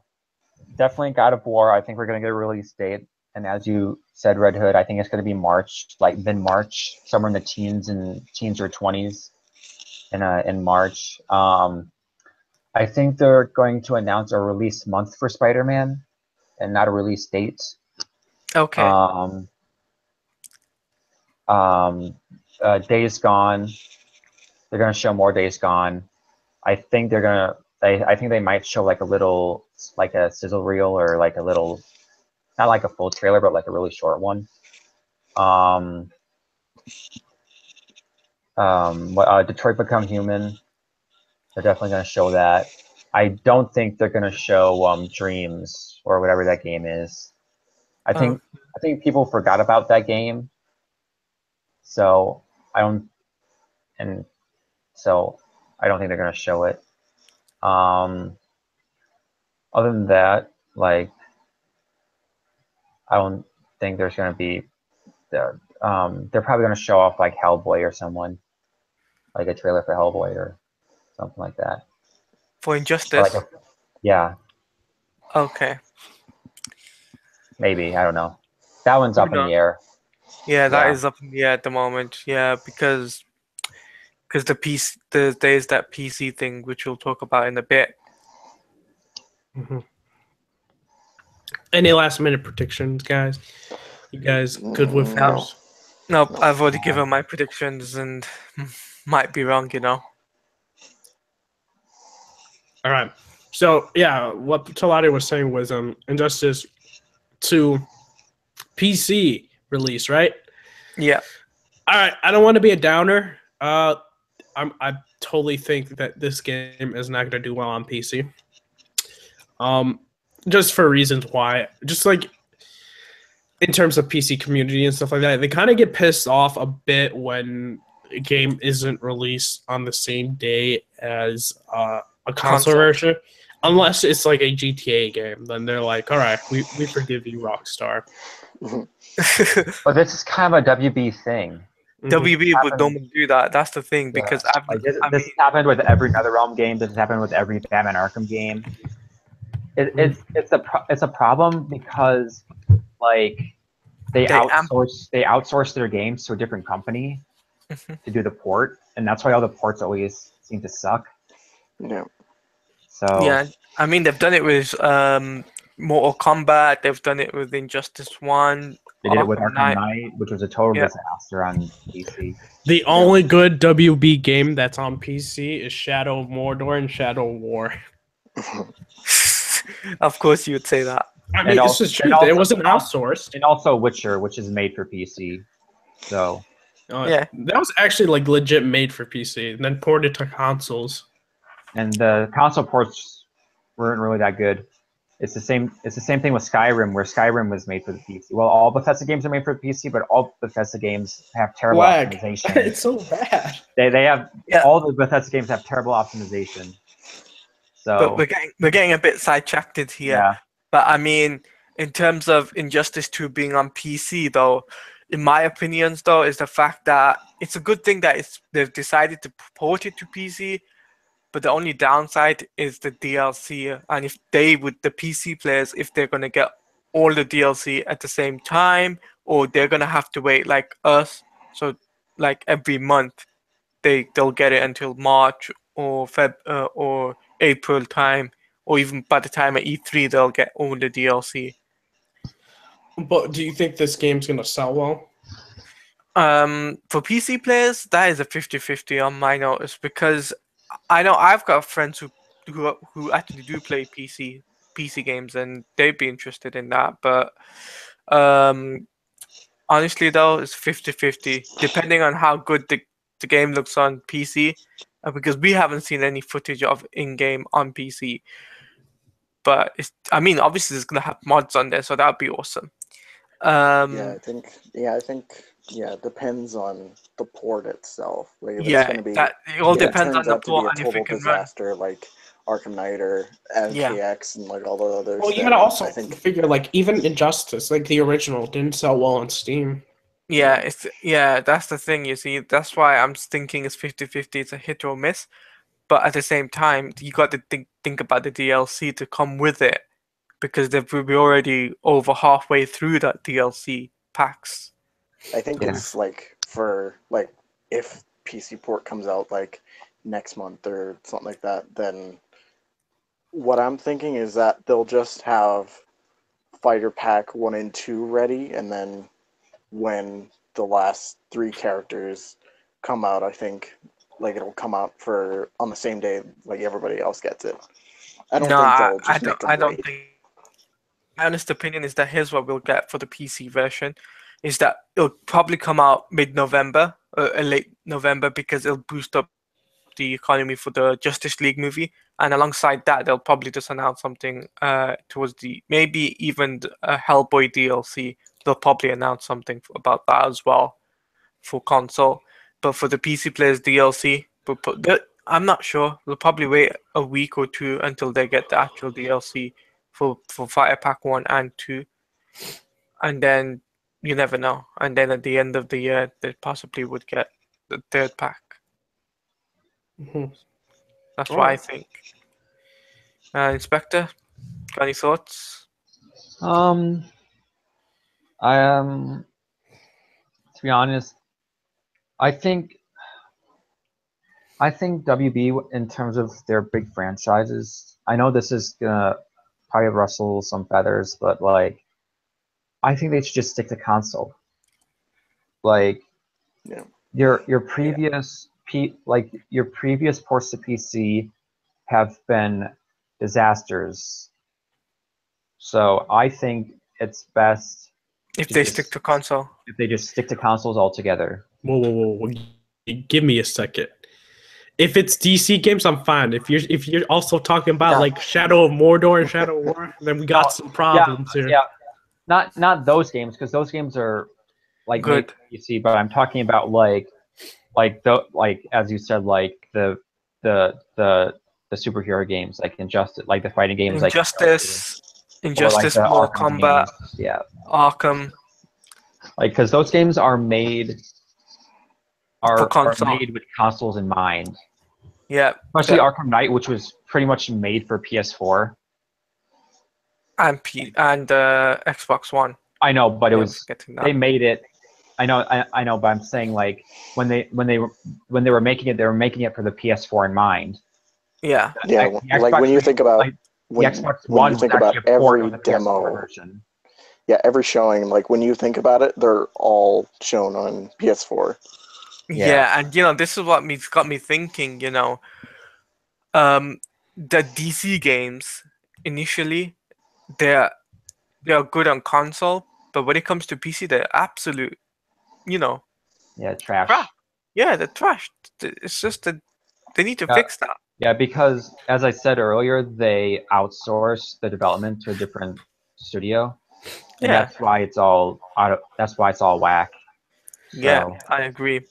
definitely God of War. I think we're gonna get a release date, and as you said, Red Hood, I think it's gonna be March, like mid-March, somewhere in the teens or 20s, in March. I think they're going to announce a release month for Spider-Man, and not a release date. Okay. Days Gone. They're gonna show more Days Gone. I think I think they might show like a sizzle reel or like a little, not like a full trailer, but like a really short one. Detroit Become Human. They're definitely gonna show that. I don't think they're gonna show Dreams or whatever that game is. I think people forgot about that game. So I don't think they're gonna show it. Other than that, like, I don't think there's gonna be. They're probably gonna show off like Hellboy or someone, like a trailer for Hellboy or something like that. For Injustice. Yeah. Okay. Maybe, I don't know. That one's up in the air. Yeah, that is up in the air at the moment. Yeah, because there's that PC thing which we'll talk about in a bit. Mm-hmm. Any last minute predictions, guys? You guys good with those? Nope, I've already given my predictions and might be wrong, All right. So yeah, what Talati was saying was Injustice 2 PC release, right? Yeah. All right. I don't want to be a downer. I totally think that this game is not going to do well on PC. Just for reasons why. Just like in terms of PC community and stuff like that, they kind of get pissed off a bit when a game isn't released on the same day as a console version. Unless it's like a GTA game, then they're like, all right, we forgive you, Rockstar. But this is kind of a WB thing. WB would normally do that. That's the thing, because this happened with every NetherRealm game. This has happened with every Batman Arkham game. It's a problem because, like, they They amp- outsource their games to a different company to do the port, and that's why all the ports always seem to suck. Yeah. So Yeah, I mean they've done it with Mortal Kombat. They've done it with Injustice 1. they did it with Arkham Arkham Knight. Knight, which was a total Yeah. disaster on PC. The only good WB game that's on PC is Shadow of Mordor and Shadow of War. Of course, you would say that. I mean, it's just true. It wasn't outsourced. And also Witcher, which is made for PC. So Yeah. That was actually like legit made for PC, and then ported to consoles. and the console ports weren't really that good. It's the same thing with Skyrim, where Skyrim was made for the PC. Well, all Bethesda games are made for the PC, but all Bethesda games have terrible optimization. It's so bad. They have all the Bethesda games have terrible optimization. So But we're getting a bit sidetracked here. yeah, But I mean, in terms of Injustice 2 being on PC, though, in my opinions, though, is the fact that it's a good thing that they've decided to port it to PC. But the only downside is the DLC. And if the PC players, if they're going to get all the DLC at the same time, or they're going to have to wait like us, so like every month, they'll get it until March or or April time, or even by the time at E3, they'll get all the DLC. But do you think this game's going to sell well? For PC players, that is a 50-50 on my notice, because I know I've got friends who actually do play PC games, and they'd be interested in that. But honestly, though, it's 50-50, depending on how good the game looks on PC, because we haven't seen any footage of in-game on PC. But obviously, there's gonna have mods on there, so that'd be awesome. I think it depends on the port itself. Like if it's gonna be, it all depends on the port and and if it can run. disaster like Arkham Knight or MKX and like all the others. Well, you gotta also figure like even Injustice, like the original, didn't sell well on Steam. Yeah, that's the thing, you see. That's why I'm thinking it's 50-50, it's a hit or miss. But at the same time, you got to think about the DLC to come with it, because we'll be already over halfway through that DLC packs. I think it's like for like if PC port comes out like next month or something like that, then what I'm thinking is that they'll just have Fighter Pack 1 and 2 ready, and then when the last 3 characters come out, I think like it'll come out on the same day like everybody else gets it. I don't think they'll just make them wait. Think. My honest opinion is that here's what we'll get for the PC version, is that it'll probably come out mid-November, late November, because it'll boost up the economy for the Justice League movie, and alongside that, they'll probably just announce something towards maybe even a Hellboy DLC. They'll probably announce something about that as well for console. But for the PC players DLC, I'm not sure. They'll probably wait a week or 2 until they get the actual DLC for Fighter Pack 1 and 2. And then you never know. And then at the end of the year, they possibly would get the 3rd pack. Mm-hmm. That's what I think. Inspector, got any thoughts? to be honest, I think WB, in terms of their big franchises, I know this is gonna probably rustle some feathers, but like, I think they should just stick to console. Like, your previous your previous ports to PC have been disasters. So I think it's best if they stick to console. If they just stick to consoles altogether. Whoa. Give me a second. If it's DC games, I'm fine. If you're also talking about like Shadow of Mordor and Shadow of War, then we got some problems here. Yeah, not those games, because those games are like good PC. But I'm talking about like as you said, like the superhero games, like Injustice, like the fighting games, Injustice, like Mortal Kombat, Arkham. Like, because those games are made are made with consoles in mind. Yeah, especially Arkham Knight, which was pretty much made for PS4 and Xbox One. I know, but it Yeah, was forgetting that. they made it. I know, but I'm saying like when they were making it, they were making it for the PS4 in mind. Yeah. Yeah, The like Xbox when you think about like, the when Xbox when One you was think actually about a port every of the PS4 demo, version. yeah, every showing, like when you think about it, they're all shown on PS4. Yeah, and this is what got me thinking, the DC games initially they're they're good on console, but when it comes to PC, they're absolute, Yeah, trash. crap. Yeah, they're trash. It's just that they need to Yeah. fix that. Yeah, because as I said earlier, they outsource the development to a different studio, and Yeah, that's why it's all whack. yeah, So I agree.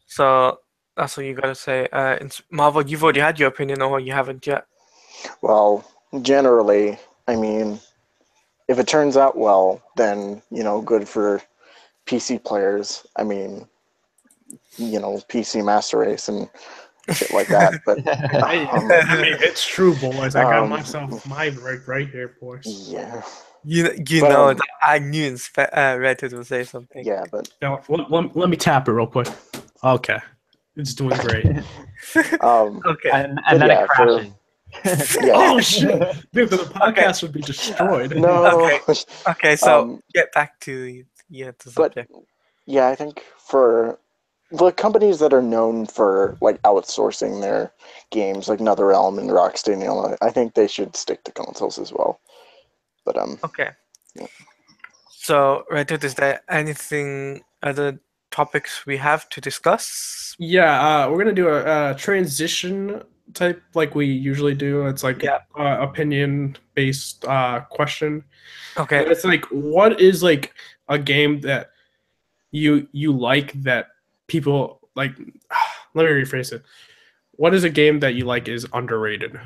So that's what you gotta say. Marvel, you've already had your opinion, or you haven't yet. Well, generally, I mean, if it turns out well, then good for PC players. I mean, PC Master Race and shit like that. But Hey, I mean, it's true, boys. I got myself my right here, boys. yeah, You But, know that I knew Reddit would say something. yeah, but Now, let me tap it real quick. Okay, it's doing great. Okay. and but then yeah, it crashes. yeah. Oh shit, dude! The podcast would be destroyed. No. Okay, so get back to the But subject. yeah, I think for the companies that are known for like outsourcing their games, like NetherRealm and Rocksteady, I think they should stick to consoles as well. But Okay. yeah. So, Reddit, is there anything other topics we have to discuss? Yeah, we're gonna do a transition type like we usually do. It's like Yeah. opinion based question. Okay. And it's like, what is like a game that you like that people like? Let me rephrase it. What is a game that you like is underrated?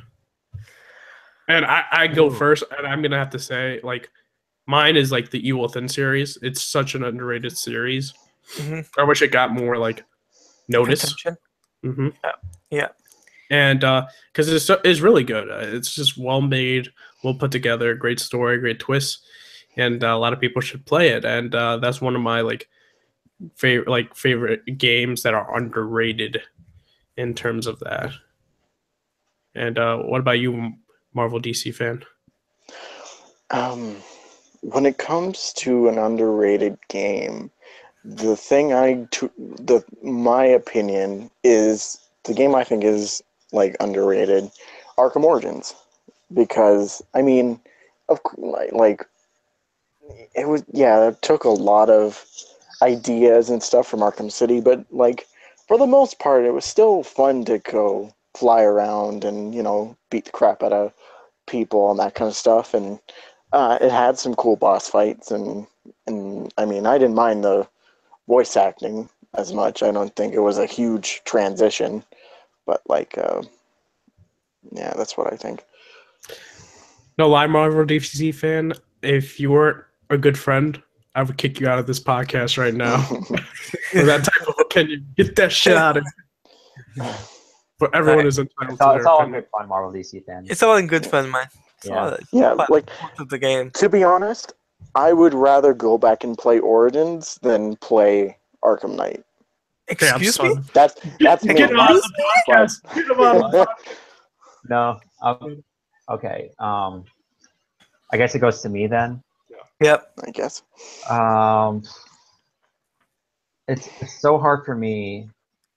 And I go Ooh. first, and I'm gonna have to say like mine is like the Evil Within series. It's such an underrated series. Mm-hmm. I wish it got more like notice. Attention. Mm-hmm. Yeah. And because it's really good. It's just well made, well put together, great story, great twists, and a lot of people should play it. And that's one of my favorite games that are underrated in terms of that. And what about you, Marvel DC fan? When it comes to an underrated game, the thing my opinion is the game I think is like underrated, Arkham Origins, because I mean, like it was, yeah, it took a lot of ideas and stuff from Arkham City, but like for the most part, it was still fun to go fly around and beat the crap out of people and that kind of stuff, and it had some cool boss fights, and I mean, I didn't mind the voice acting as much. I don't think it was a huge transition, but like, yeah, that's what I think. No lie, Marvel DC fan. If you weren't a good friend, I would kick you out of this podcast right now. With that type of opinion, get that shit out of here. But everyone is entitled to It's their all in opinion. good fun, Marvel DC fans. It's all in good fun, man. Yeah. Yeah, fun. like Part of the game. to be honest, I would rather go back and play Origins than play Arkham Knight. Excuse me? That's me. Get him out of the podcast. Get him out of the podcast. No. Okay. I guess it goes to me then. Yep. I guess. It's so hard for me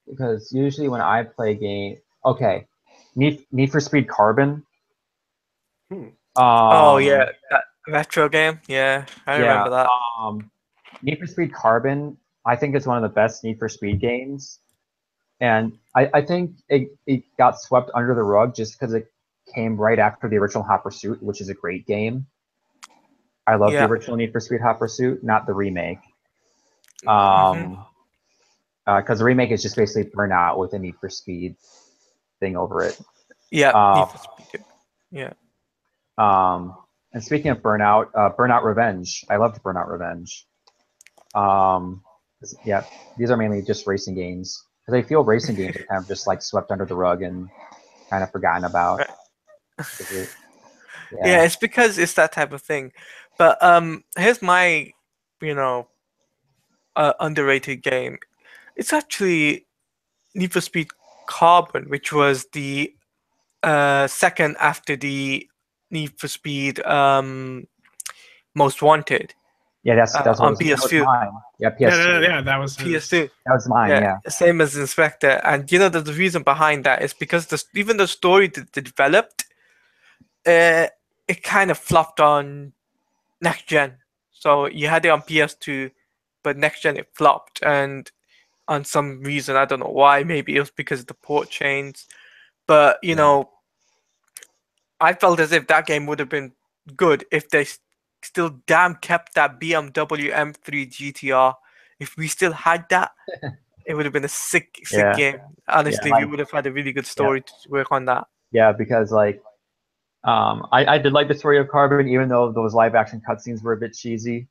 because usually when I play game, okay, Need for Speed Carbon. Oh yeah, that retro game. Yeah, I yeah. remember that. Need for Speed Carbon, I think it's one of the best Need for Speed games, and I think it got swept under the rug just because it came right after the original Hot Pursuit, which is a great game. I love the original Need for Speed Hot Pursuit, not the remake. Because the remake is just basically Burnout with a Need for Speed thing over it. Yeah, Need for Speed. Yeah. And speaking of Burnout, Burnout Revenge. I loved Burnout Revenge. Yeah, these are mainly just racing games because I feel racing games are kind of just like swept under the rug and kind of forgotten about. Yeah, it's because it's that type of thing. But here's my, you know, underrated game. It's actually Need for Speed Carbon, which was the second after the Need for Speed Most Wanted. Yeah, that's on that was PS2. mine. Yeah, PS2. Yeah, that was his. PS2. That was mine. Yeah. Same as Inspector. And you know, the reason behind that is because even the story that they developed, it kind of flopped on next gen. So you had it on PS2, but next gen it flopped, and on some reason I don't know why. Maybe it was because of the port chains. But you know, I felt as if that game would have been good if they still damn kept that BMW M3 GTR. If we still had that, it would have been a sick Yeah. game. Honestly, Yeah, we would have had a really good story to work on that. Yeah, because like, I did like the story of Carbon, even though those live action cutscenes were a bit cheesy.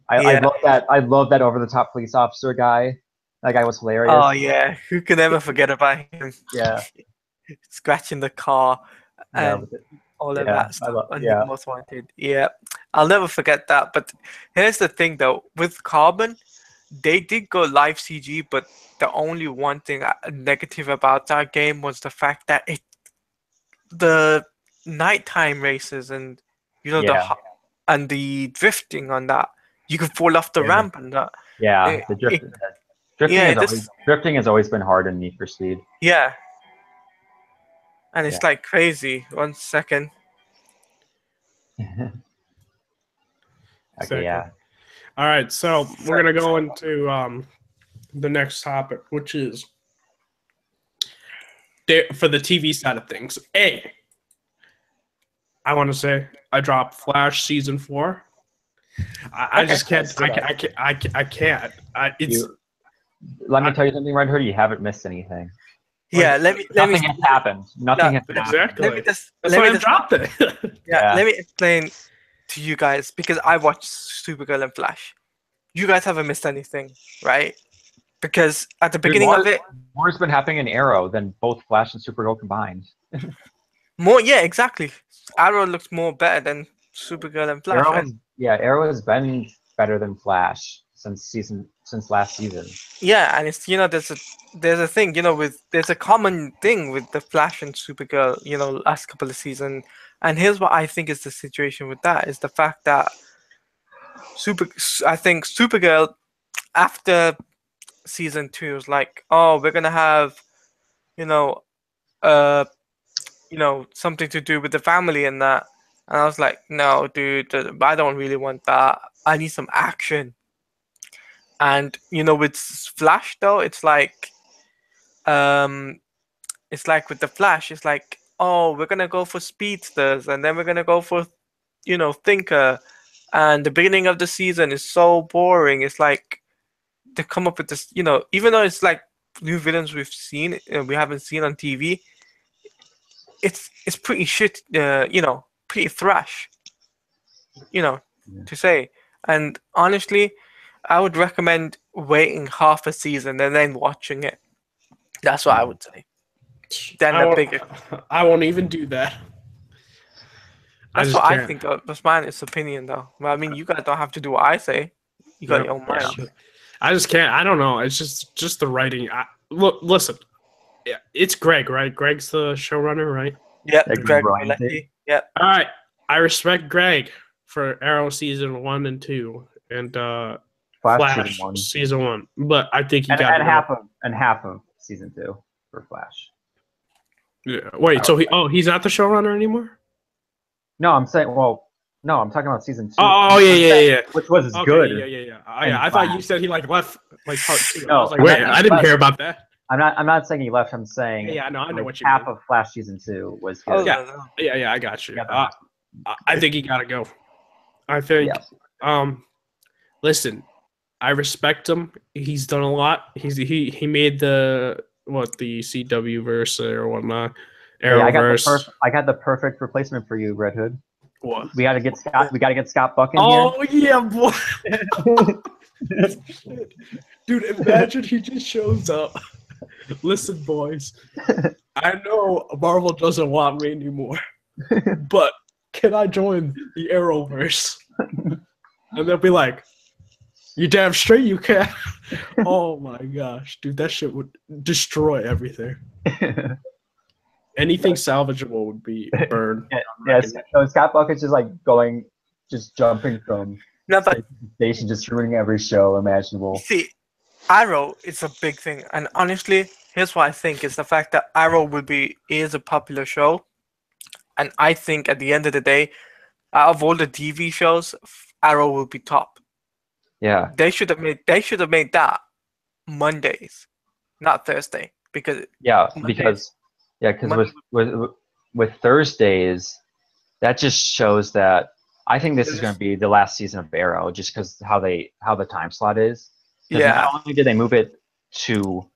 I love that. I love that over the top police officer guy. That guy was hilarious. Oh yeah, who can ever forget about him? Yeah. Scratching the car and all of that stuff. Most Wanted. Yeah, I'll never forget that. But here's the thing, though, with Carbon, they did go live CG, but the only one thing negative about that game was the fact that the nighttime races and the drifting on that, you could fall off the ramp and that. Yeah, the drifting. Drifting has always been hard in Need for Speed. Yeah. And it's like crazy. 1 second. Okay, yeah. All right, so we're gonna go into the next topic, which is for the TV side of things. I want to say I dropped Flash season 4. I just can't. I can't. Let me tell you something, Red Hood. You haven't missed anything. Yeah, nothing has happened. Nothing has happened. Exactly. That's why I dropped it. Let me explain to you guys, because I watched Supergirl and Flash. You guys haven't missed anything, right? Because at the beginning of it, more has been happening in Arrow than both Flash and Supergirl combined. Yeah, exactly. Arrow looks more better than Supergirl and Flash. Arrow has been better than Flash since last season. Yeah, and it's there's a thing, there's a common thing with the Flash and Supergirl, last couple of seasons. And here's what I think is the situation with that, is the fact that I think Supergirl after season 2 was like, oh, we're gonna have, something to do with the family and that. And I was like, no, dude, I don't really want that. I need some action. And with Flash though, it's like with the Flash, it's like, oh, we're gonna go for speedsters, and then we're gonna go for Thinker. And the beginning of the season is so boring. It's like they come up with this, even though it's like new villains we haven't seen on TV, it's pretty shit, pretty thrash, to say. And honestly, I would recommend waiting half a season and then watching it. That's what I would say. Then I won't even do that. That's what I think. That's my opinion, though. But I mean, you guys don't have to do what I say. You got your own mind. I just can't. I don't know. It's just the writing. Look, listen. Yeah, it's Greg, right? Greg's the showrunner, right? Yep, Greg. Yep. All right. I respect Greg for Arrow season 1 and 2, and Flash season 1. But I think he got half of season 2 for Flash. Yeah. Wait. So he's not the showrunner anymore? No, I'm saying. Well, no, I'm talking about season 2. Oh yeah. Which was good. Yeah. I thought you said he left part 2. No, I was like, wait, I didn't care about that. I'm not saying he left. I'm saying I know what you half mean. of Flash season 2 was good. Yeah, I got you. I think he gotta go. I think. Listen, I respect him. He's done a lot. He made the CW verse or whatnot. Arrowverse. I got the perfect replacement for you, Red Hood. What? We gotta get Scott. We gotta get Scott Buck in here. Oh yeah, boy. Dude, imagine he just shows up. Listen, boys. I know Marvel doesn't want me anymore, but can I join the Arrowverse? And they'll be like, "You damn straight you can." Oh my gosh, dude, that shit would destroy everything. Anything salvageable would be burned. Yes, so Scott Bucket's just jumping from No, but station to station, just ruining every show imaginable. see, Arrow is a big thing, and honestly, here's what I think: is the fact that Arrow is a popular show, and I think at the end of the day, out of all the TV shows, Arrow will be top. Yeah. They should have made that Mondays, not Thursday, because because with Thursdays, that just shows that I think this is going to be the last season of Arrow, just because how the time slot is. Not only did they move it to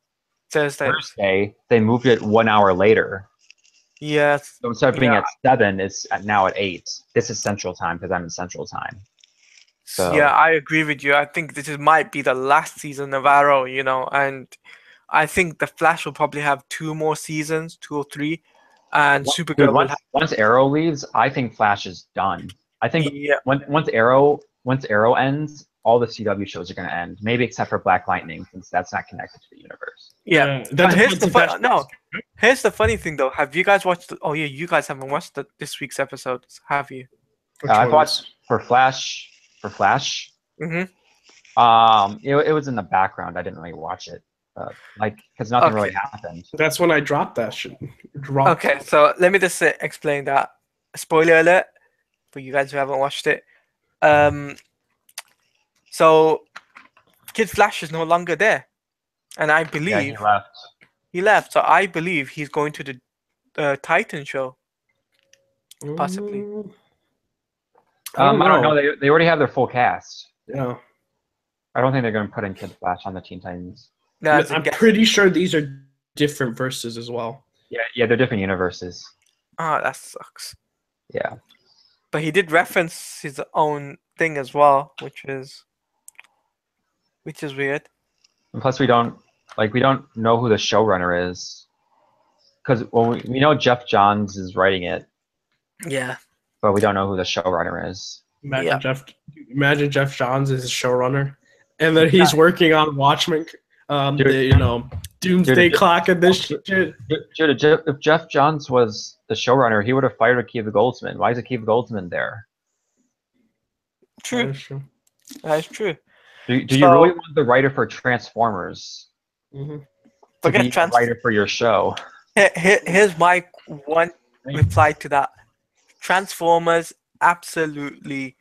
Thursday, they moved it 1 hour later. Yes. So instead of being at 7, it's now at 8. This is Central Time because I'm in Central Time. So yeah, I agree with you. I think might be the last season of Arrow, and I think the Flash will probably have 2 more seasons, 2 or 3, and Supergirl will have. Once Arrow leaves, I think Flash is done. I think once Arrow ends, all the CW shows are going to end, maybe except for Black Lightning, since that's not connected to the universe. Yeah. Here's the funny thing, though. Have you guys watched? Oh yeah, you guys haven't watched this week's episodes, have you? I've watched for Flash. Mm-hmm. It was in the background. I didn't really watch it, because nothing really happened. That's when I dropped that shit. Okay, so let me just explain that. Spoiler alert for you guys who haven't watched it. So Kid Flash is no longer there, and I believe he left. So I believe he's going to the Titan show, possibly. I don't know. They already have their full cast. Yeah. I don't think they're going to put in Kid Flash on the Teen Titans. No, I'm pretty sure these are different verses as well. Yeah, they're different universes. Oh, that sucks. Yeah. But he did reference his own thing as well, which is weird. And plus, we don't know who the showrunner is, because we know Jeff Johns is writing it. Yeah. But we don't know who the showrunner is. Imagine Jeff Johns is a showrunner, and then he's working on Watchmen, Doomsday Clock and this shit. Dude, if Jeff Johns was the showrunner, he would have fired Akiva Goldsman. Why is Akiva Goldsman there? True. That is true. Do you really want the writer for Transformers to be the writer for your show? Here's my one reply to that. Transformers absolutely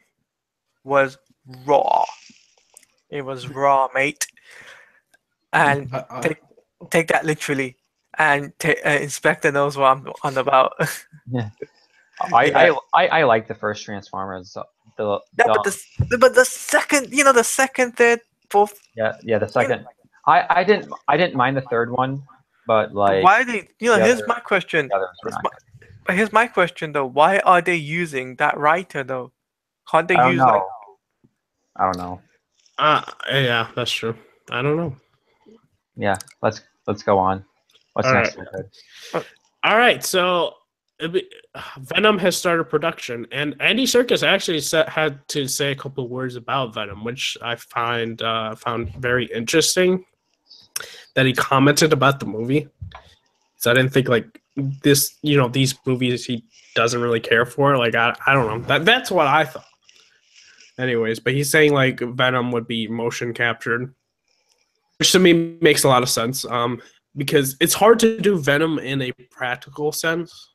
was raw. It was raw, mate. And take that literally. And Inspector knows what I'm on about. Yeah. I like the first Transformers. But the second, the second, third, fourth. Yeah, the second. I didn't mind the third one, but like. Why are they? Here's my question. Here's my question though. Why are they using that writer though? Can't they use like? I don't know. Yeah, that's true. I don't know. Yeah, let's go on. What's next? All right, so Venom has started production, and Andy Serkis actually had to say a couple of words about Venom, which I found very interesting. That he commented about the movie, so I didn't think like this. These movies he doesn't really care for. Like I don't know. That's what I thought. Anyways, but he's saying like Venom would be motion captured, which to me makes a lot of sense. Because it's hard to do Venom in a practical sense.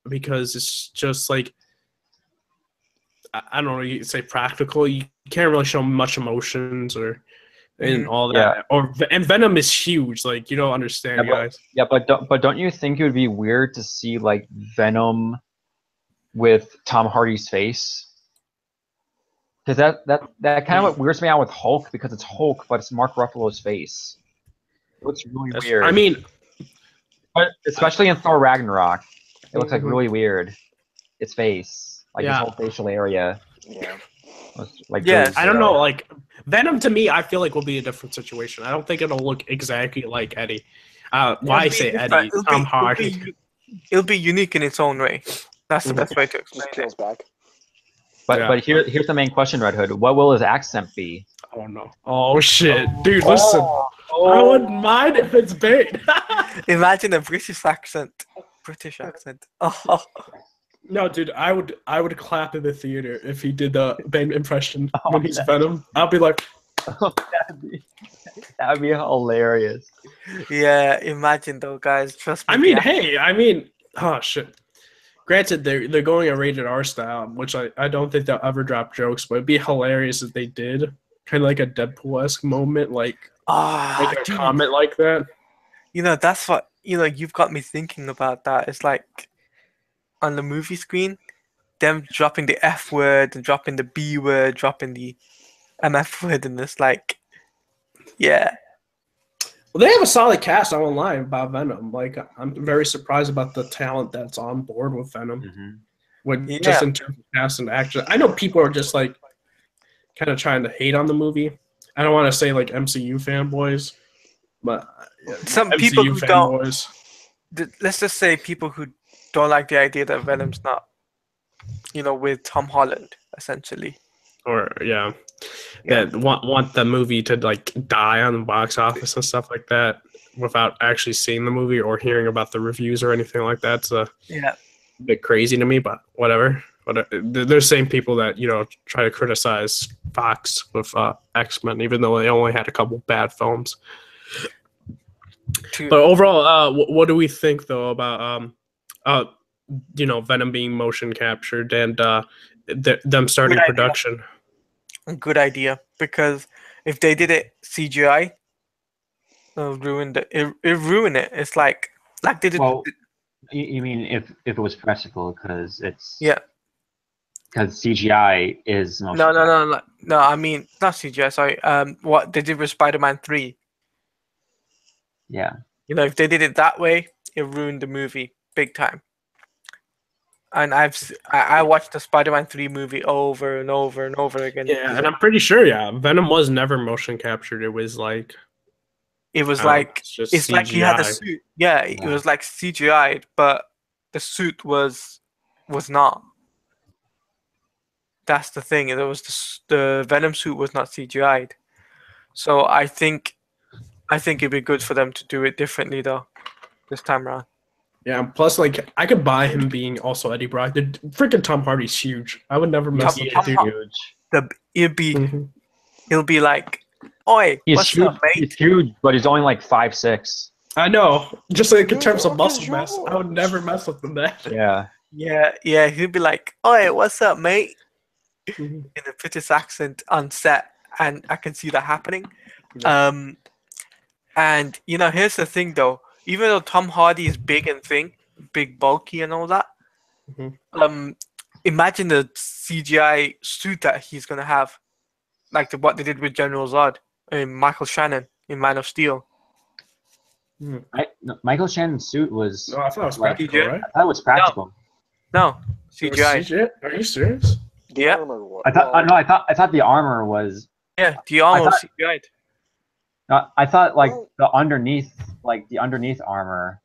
Because it's just like, I don't know, you say practical, you can't really show much emotions and all that. Yeah. And Venom is huge, like you don't understand, guys. But don't you think it would be weird to see like Venom with Tom Hardy's face? Because that kind of weirds me out with Hulk, because it's Hulk, but it's Mark Ruffalo's face. It looks really weird. I mean, but especially in Thor Ragnarok, it looks like really weird. Its face, like his whole facial area. Yeah. I don't know. Like Venom, to me, I feel like will be a different situation. I don't think it'll look exactly like Eddie. Why I say Eddie? Tom Hardy. It'll be unique in its own way. That's the best way to explain it. Back. But here's the main question, Red Hood. What will his accent be? Oh no. Oh shit, dude. Listen, I wouldn't mind if it's bait. Imagine a British accent. Oh, No, dude, I would clap in the theater if he did the Bane impression when he's Venom. I'll be like, that'd be hilarious. yeah. Imagine though, guys. Trust me. I mean, oh shit. Granted, they're going a rated R style, which I don't think they'll ever drop jokes, but it'd be hilarious if they did. Kind of like a Deadpool-esque moment, like a dude, comment like that. That's what you've got me thinking about that. It's like on the movie screen, them dropping the F word and dropping the B word, dropping the MF word, and it's like, yeah. Well, they have a solid cast. I won't lie about Venom. Like, I'm very surprised about the talent that's on board with Venom. Just in terms of cast and action. I know people are just like kind of trying to hate on the movie. I don't want to say like MCU fanboys, but some MCU people who fanboys. let's just say people who don't like the idea that Venom's not, with Tom Holland essentially. Or that want the movie to like die on the box office and stuff like that without actually seeing the movie or hearing about the reviews or anything like that. It's a bit crazy to me, but whatever. But there's the same people that try to criticize Fox with X-Men, even though they only had a couple bad films. But overall, what do we think though about Venom being motion captured and them starting production? A good idea, because if they did it CGI, it'll ruin it. It's like they did. Well, you mean if it was practical, because it's because CGI is no. I mean not CGI. Sorry. What they did with Spider-Man 3. Yeah. If they did it that way, it ruined the movie big time. And I watched the Spider-Man 3 movie over and over and over again. Yeah, and I'm pretty sure, Venom was never motion captured. It was like it's like he had a suit. Yeah, it was like CGI'd, but the suit was not. That's the thing. It was the Venom suit was not CGI'd. So I think it'd be good for them to do it differently though, this time around. Yeah, plus, like, I could buy him being also Eddie Brock. The freaking Tom Hardy's huge. I would never mess with him. Huge. He'll be like, "Oi, what's huge, up, mate?" He's huge, but he's only like 5'6". I know. Just like in terms of muscle mass, I would never mess with him that. Yeah. He'll be like, "Oi, what's up, mate?" In a British accent on set, and I can see that happening. Yeah. And here's the thing though. Even though Tom Hardy is big bulky and all that, imagine the CGI suit that he's gonna have, like what they did with General Zod and Michael Shannon in Man of Steel. Michael Shannon's suit was. No, I thought it was practical, right? I thought it was practical. No, CGI. CGI. Are you serious? Yeah. I thought the armor was. Yeah, the armor was CGI'd. I thought like the underneath armor.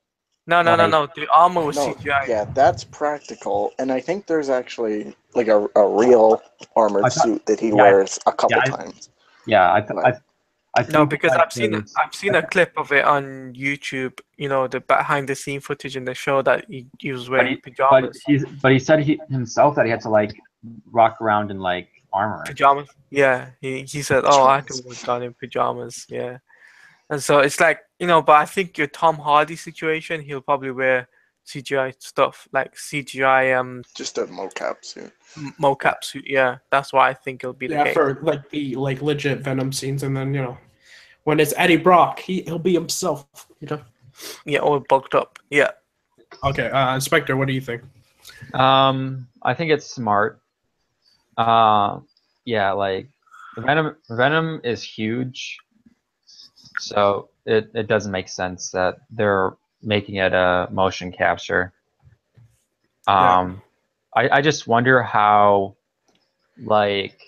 No. The armor was CGI. Yeah, that's practical, and I think there's actually like a real armored suit that he wears a couple times. Yeah, I no, because I've seen a clip of it on YouTube. The behind the scene footage, and they show that he was wearing pajamas. But he said himself that he had to like rock around in like armor. Pajamas. Yeah, he said, "Oh, I can walk down in pajamas." Yeah, and so it's like but I think your Tom Hardy situation, he'll probably wear CGI stuff like CGI. Just a mocap suit. Mocap suit. Yeah, that's why I think it'll be the case. For like the legit Venom scenes, and then when it's Eddie Brock, he'll be himself. Yeah, all bulked up. Yeah. Okay, Inspector, what do you think? I think it's smart. Yeah, like Venom is huge, so it doesn't make sense that they're making it a motion capture. I just wonder how like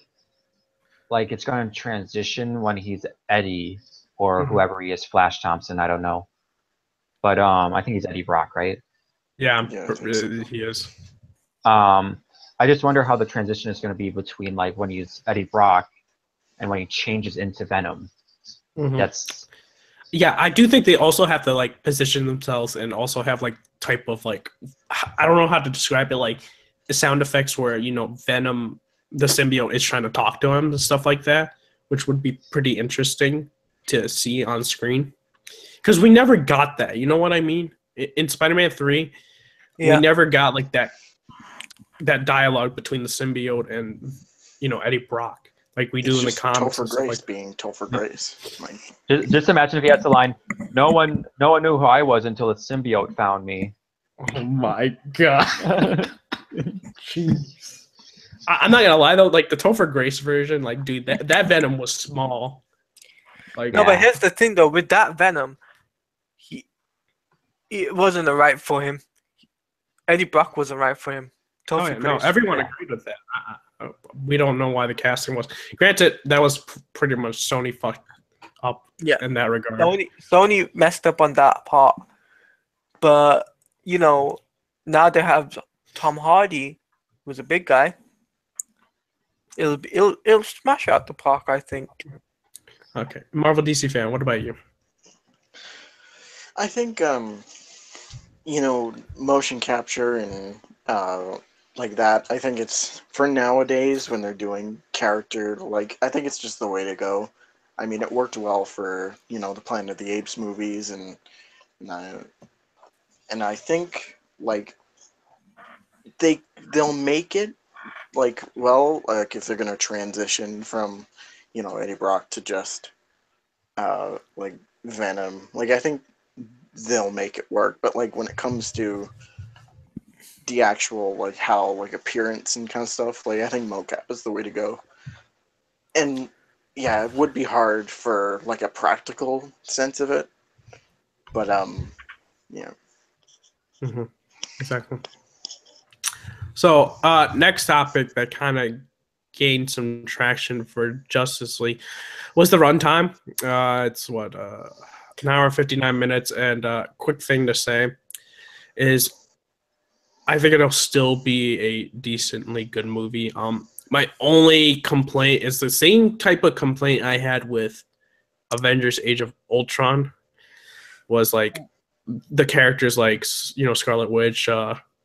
it's going to transition when he's Eddie or whoever he is, Flash Thompson, I don't know, but I think he's Eddie Brock, right? Yeah, he is. I I just wonder how the transition is going to be between like when he's Eddie Brock and when he changes into Venom. Mhm. That's Yeah, I do think they also have to like position themselves and also have like type of like I don't know how to describe it, like the sound effects where Venom the symbiote is trying to talk to him and stuff like that, which would be pretty interesting to see on screen. Because we never got that, you know what I mean? In Spider-Man 3, we never got like that dialogue between the symbiote and Eddie Brock like we do in the comics. Topher and stuff Grace like being Topher Grace. just imagine if he had the line, "No one knew who I was until the symbiote found me." Oh my god. Jeez. I'm not gonna lie though, like the Topher Grace version, like dude, that Venom was small. Like No, but here's the thing though, with that Venom, it wasn't the right for him. Eddie Brock wasn't right for him. Oh, yeah, no, everyone agreed with that. We don't know why the casting was. Granted, that was pretty much Sony fucked up in that regard. Sony messed up on that part. But, now they have Tom Hardy, who's a big guy. It'll smash out the park, I think. Okay. Marvel DC fan, what about you? I think motion capture and like that, I think it's for nowadays when they're doing character, like I think it's just the way to go. I mean, it worked well for the Planet of the Apes movies, and I think like they'll make it like if they're gonna transition from Eddie Brock to just like Venom, like I think they'll make it work. But like when it comes to the actual like how like appearance and kind of stuff, like I think mocap is the way to go. And yeah, it would be hard for like a practical sense of it, but yeah. Mm-hmm. Exactly. So next topic that kind of gained some traction for Justice League was the runtime. It's what an hour 59 minutes, and quick thing to say is I think it'll still be a decently good movie. My only complaint is the same type of complaint I had with Avengers Age of Ultron, was like the characters like Scarlet Witch,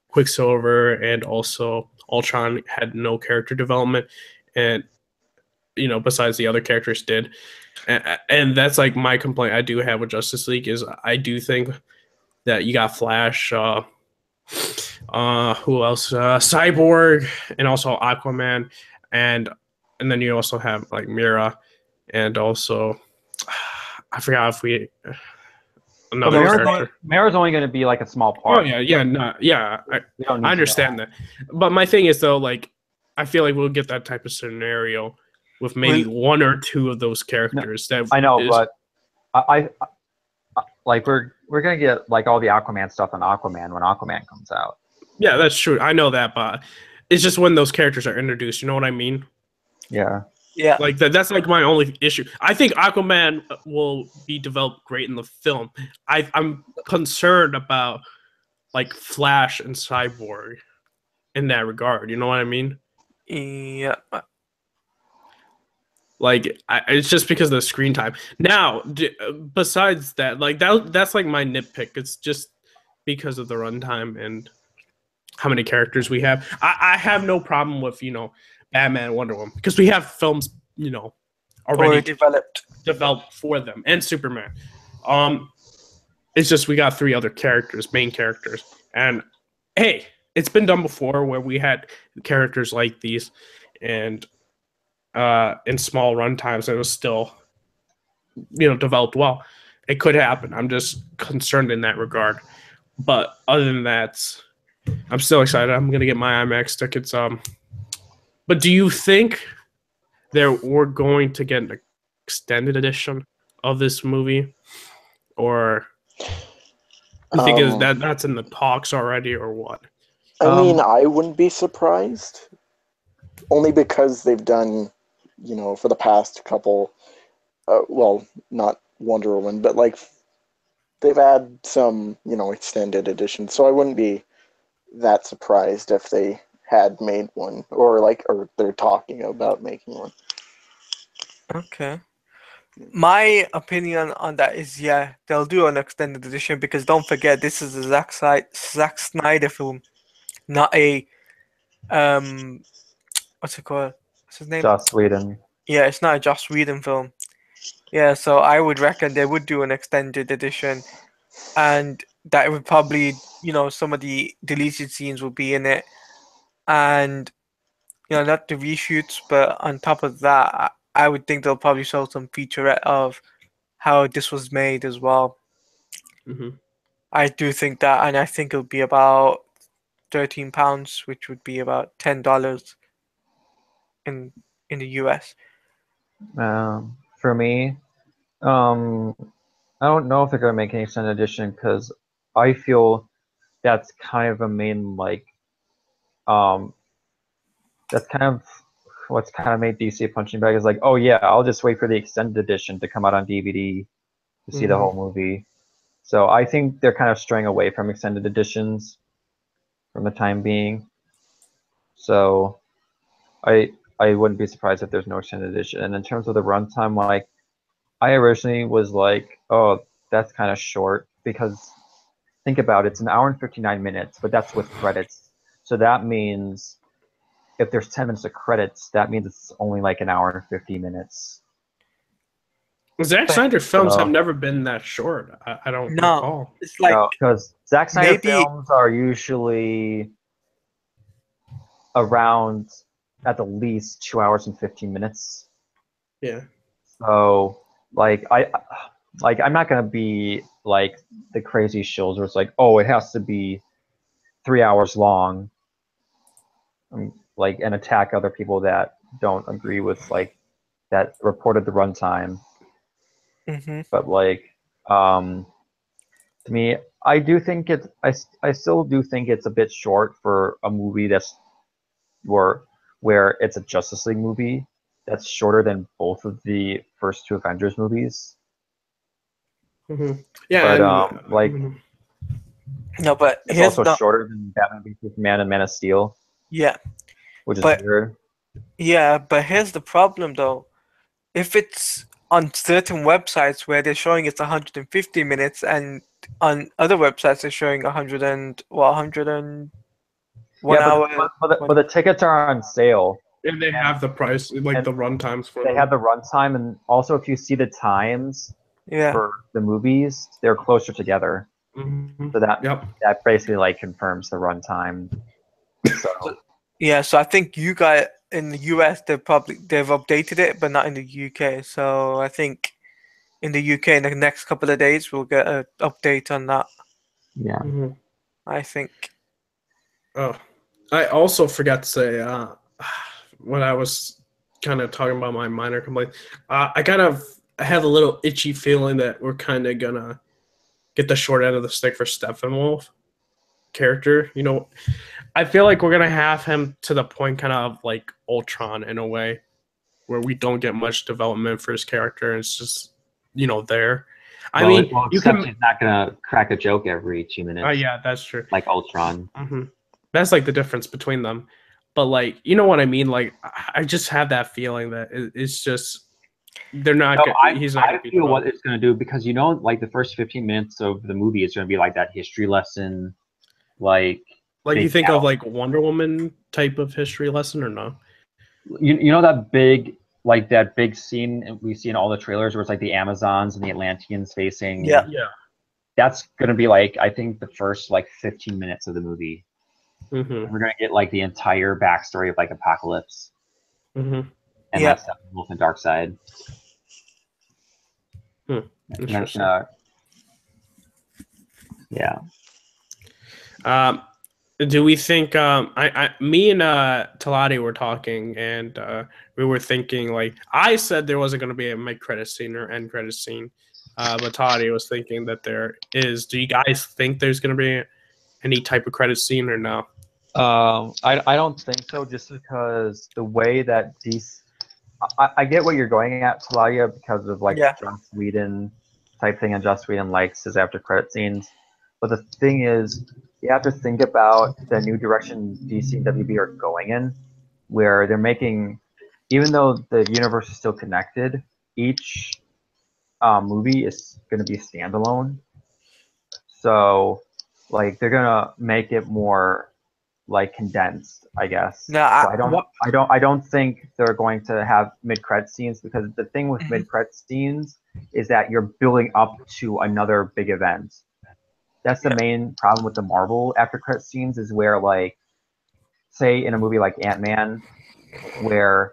Quicksilver, and also Ultron had no character development, and besides the other characters did. And that's like my complaint I do have with Justice League is I do think that you got Flash, who else? Cyborg, and also Aquaman, and then you also have like Mira, and also I forgot if we another character. Mira's only going to be like a small part. Oh yeah. I understand that, but my thing is though, like I feel like we'll get that type of scenario with maybe one or two of those characters. No, I know, but I like we're gonna get like all the Aquaman stuff on Aquaman when Aquaman comes out. Yeah, that's true. I know that, but it's just when those characters are introduced. You know what I mean? Yeah. Yeah. Like that's like my only issue. I think Aquaman will be developed great in the film. I'm concerned about like Flash and Cyborg in that regard. You know what I mean? Yeah. Like it's just because of the screen time. Now, besides that, like that's like my nitpick. It's just because of the runtime and how many characters we have. I have no problem with Batman, Wonder Woman, because we have films already developed for them, and Superman. It's just we got three other main characters, and hey, it's been done before where we had characters like these, and in small runtimes, it was still, developed well. It could happen. I'm just concerned in that regard. But other than that, I'm still excited. I'm gonna get my IMAX tickets. But do you think we're going to get an extended edition of this movie, or you think that's in the talks already, or what? I mean, I wouldn't be surprised, only because they've done, for the past couple, not Wonder Woman, but like they've had some, extended editions. So I wouldn't be that surprised if they had made one, or they're talking about making one. Okay. My opinion on that is, yeah, they'll do an extended edition because don't forget this is a Zack Snyder film, not a what's it called? What's his name? Joss Whedon. Yeah, it's not a Joss Whedon film. Yeah, so I would reckon they would do an extended edition, and that would probably, some of the deleted scenes will be in it, and not the reshoots, but on top of that, I would think they'll probably show some featurette of how this was made as well. Mm-hmm. I do think that, and I think it'll be about £13, which would be about $10 in the US. For me, I don't know if they're gonna make an extended edition because I feel that's kind of a main that's kind of what's kind of made DC a punching bag is like, oh yeah, I'll just wait for the extended edition to come out on DVD to see the whole movie. So I think they're kind of straying away from extended editions from the time being. So I wouldn't be surprised if there's no extended edition. And in terms of the runtime, like I originally was like, oh, that's kind of short because think about it, it's an hour and 59 minutes, but that's with credits. So that means if there's 10 minutes of credits, that means it's only like an hour and 50 minutes. Zack Snyder films have never been that short. I don't recall. It's like because Zack Snyder films are usually around at the least 2 hours and 15 minutes. Yeah. So I'm not gonna be like the crazy shills where it's like, oh, it has to be 3 hours long. And attack other people that don't agree with that reported the runtime. Mm-hmm. But to me, I do think I still do think it's a bit short for a movie where it's a Justice League movie that's shorter than both of the first two Avengers movies. Mm-hmm. Yeah, but no, but it's also shorter than Batman v Superman and Man of Steel. Yeah, which is weird. Yeah, but here's the problem though. If it's on certain websites where they're showing it's 150 minutes, and on other websites they're showing 101 hour. But the tickets are on sale. And they have the price, the run times for them. They have the runtime, and also if you see the times for the movies, they're closer together. Mm-hmm. So that basically confirms the runtime. So I think you guys in the US they've updated it, but not in the UK. So I think in the UK in the next couple of days we'll get an update on that. Yeah. Mm-hmm. I think. Oh, I also forgot to say when I was kind of talking about my minor complaint, I had a little itchy feeling that we're kind of gonna get the short end of the stick for Steppenwolf character. I feel like we're gonna have him to the point kind of like Ultron in a way, where we don't get much development for his character. And it's just there. He's not gonna crack a joke every 2 minutes. Oh yeah, that's true. Like Ultron. Mm-hmm. That's the difference between them. But you know what I mean? I just have that feeling that it's just they're not. He's not. I feel what it's gonna do because the first 15 minutes of the movie is gonna be like that history lesson, you think of Wonder Woman type of history lesson or no? You know that big scene we see in all the trailers where it's the Amazons and the Atlanteans facing. Yeah. That's gonna be I think the first 15 minutes of the movie. Mm-hmm. We're gonna get the entire backstory of Apocalypse. Mm-hmm. And Steppenwolf and Darkseid. Interesting. Yeah. Do we think me and Talati were talking, and we were thinking I said there wasn't going to be a mid-credit scene or end credit scene, but Talati was thinking that there is. Do you guys think there's going to be any type of credit scene or no? I don't think so, just because the way that these I get what you're going at, Taladia, because of Joss Whedon type thing, and Joss Whedon likes his after credit scenes. But the thing is, you have to think about the new direction DC and WB are going in, where they're making, even though the universe is still connected, each movie is going to be standalone. So, like, they're gonna make it more like condensed, I guess. Now, So I don't think they're going to have mid-credit scenes, because the thing with mid-credit scenes is that you're building up to another big event. That's the main problem with the Marvel after credit scenes, is where, like, say in a movie like Ant-Man, where,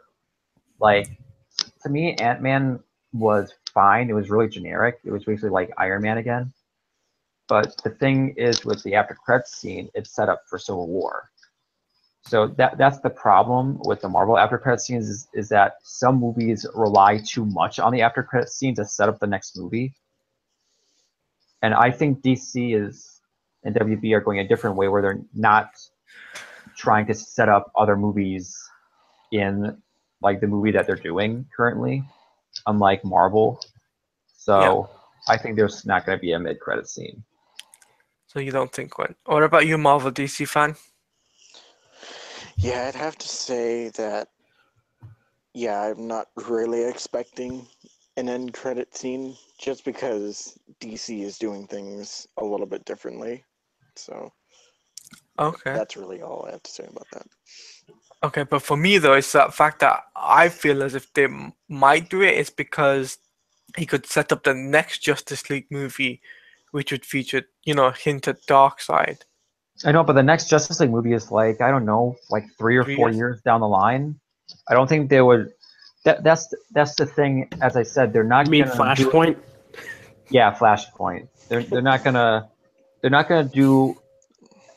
like, to me Ant-Man was fine. It was really generic. It was basically like Iron Man again. But the thing is, with the after credits scene, it's set up for Civil War. So that's the problem with the Marvel after credit scenes, is that some movies rely too much on the after credit scene to set up the next movie. And I think DC and WB are going a different way, where they're not trying to set up other movies in, like, the movie that they're doing currently, unlike Marvel. So I think there's not going to be a mid-credit scene. So you don't think one? What about you, Marvel DC fan? Yeah, I'd have to say that, yeah, I'm not really expecting an end credit scene, just because DC is doing things a little bit differently. So Okay. that's really all I have to say about that. Okay, but for me though, it's that fact that I feel as if they might do it is because he could set up the next Justice League movie, which would feature, hint at Darkseid. I know, but the next Justice League movie is, like, I don't know, like 3 or 3 4 years? years down the line. I don't think they would. That's the thing. As I said, they're not You mean gonna Flashpoint? Yeah, Flashpoint. They're not gonna do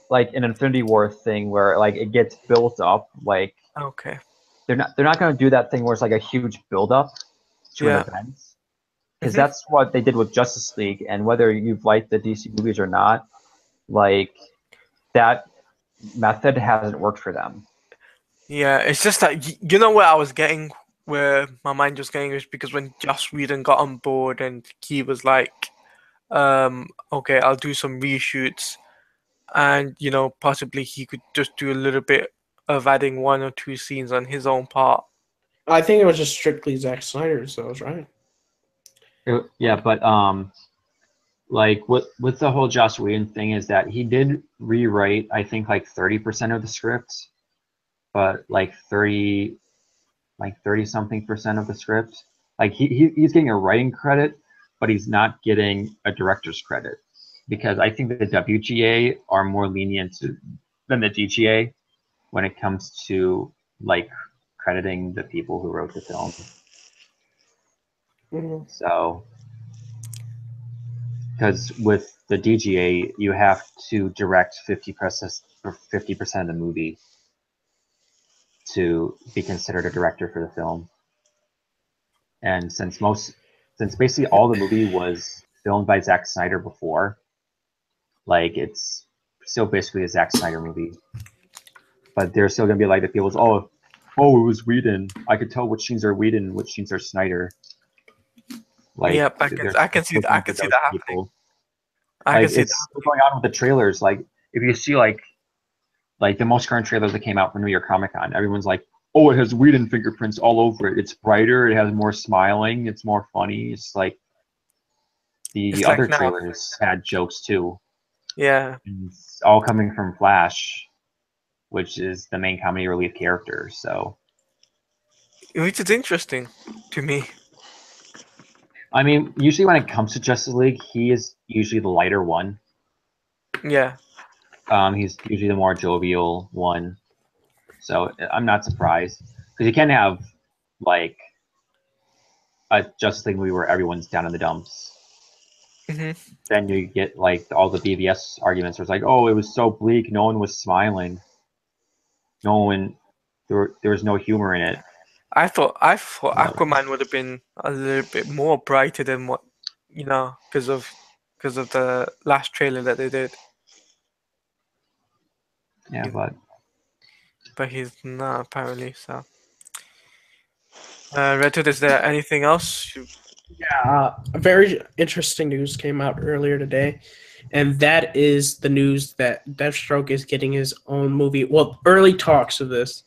like an Infinity War thing where, like, it gets built up. Like, Okay. they're not gonna do that thing where it's like a huge build up to an Yeah. event, because that's what they did with Justice League. And whether you've liked the DC movies or not, like, that method hasn't worked for them. Yeah, it's just that you know where I was getting, where my mind was getting, is because when Joss Whedon got on board and he was like, okay, I'll do some reshoots, and possibly he could just do a little bit of adding 1 or 2 scenes on his own part. I think it was just strictly Zack Snyder's, though, right? Yeah, but like, with the whole Joss Whedon thing, is that he did rewrite, I think, like 30% of the script, but like 30 something percent of the script. Like, he's getting a writing credit, but he's not getting a director's credit, because I think that the WGA are more lenient than the DGA when it comes to, like, crediting the people who wrote the film. So, because with the DGA, you have to direct 50% of the movie to be considered a director for the film. And since basically all the movie was filmed by Zack Snyder before, like, it's still basically a Zack Snyder movie. But there's still gonna be, like, the people's, oh, it was Whedon. I could tell which scenes are Whedon, which scenes are Snyder. Like, Yeah, I can see that happening. People. I can see it's that. still going on with the trailers. Like, if you see, like the most current trailers that came out for New York Comic Con, everyone's like, oh, it has Whedon fingerprints all over it. It's brighter. It has more smiling. It's more funny. It's like the It's other like now. trailers had jokes too. Yeah. And it's all coming from Flash, which is the main comedy relief character. So, Which is interesting to me. I mean, usually when it comes to Justice League, he is usually the lighter one. Yeah. He's usually the more jovial one. So I'm not surprised, because you can have, like, a Justice League movie where everyone's down in the dumps. Then you get, like, all the BVS arguments where it's like, oh, it was so bleak, no one was smiling, there was no humor in it. I thought Aquaman would have been a little bit more brighter than what, because of the last trailer that they did. Yeah, but he's not, apparently. So, Redwood, is there anything else? Yeah, very interesting news came out earlier today. and that is the news that Deathstroke is getting his own movie. Well, early talks of this,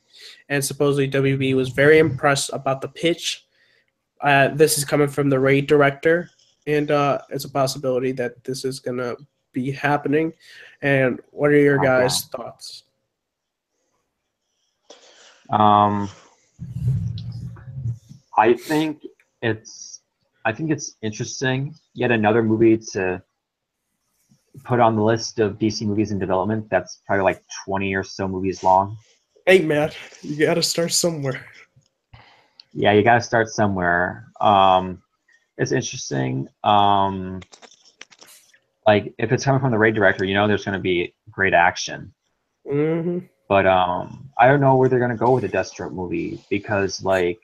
and supposedly WB was very impressed about the pitch. This is coming from the Raid director, and it's a possibility that this is gonna be happening. And what are your guys' thoughts? I think it's interesting. Yet another movie to put on the list of DC movies in development that's probably like 20 or so movies long. Hey, man, you got to start somewhere. Yeah, you got to start somewhere. It's interesting. Like if it's coming from the Raid director, there's going to be great action. Mm-hmm. But I don't know where they're going to go with the Deathstroke movie because like,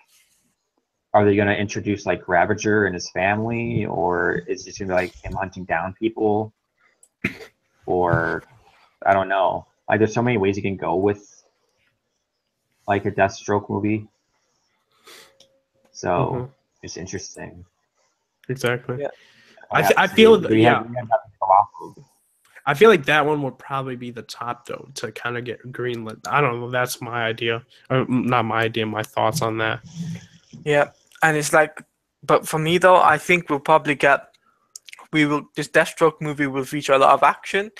are they going to introduce like Ravager and his family, or is it just going to be like him hunting down people? Or I don't know. Like there's so many ways you can go with like a Deathstroke movie. So it's interesting. Exactly. Yeah. I feel I feel like that one would probably be the top though to kind of get greenlit. I don't know. That's my idea. Not my idea. My thoughts on that. Yeah, and it's like, but for me though, I think we'll probably get. This Deathstroke movie will feature a lot of action,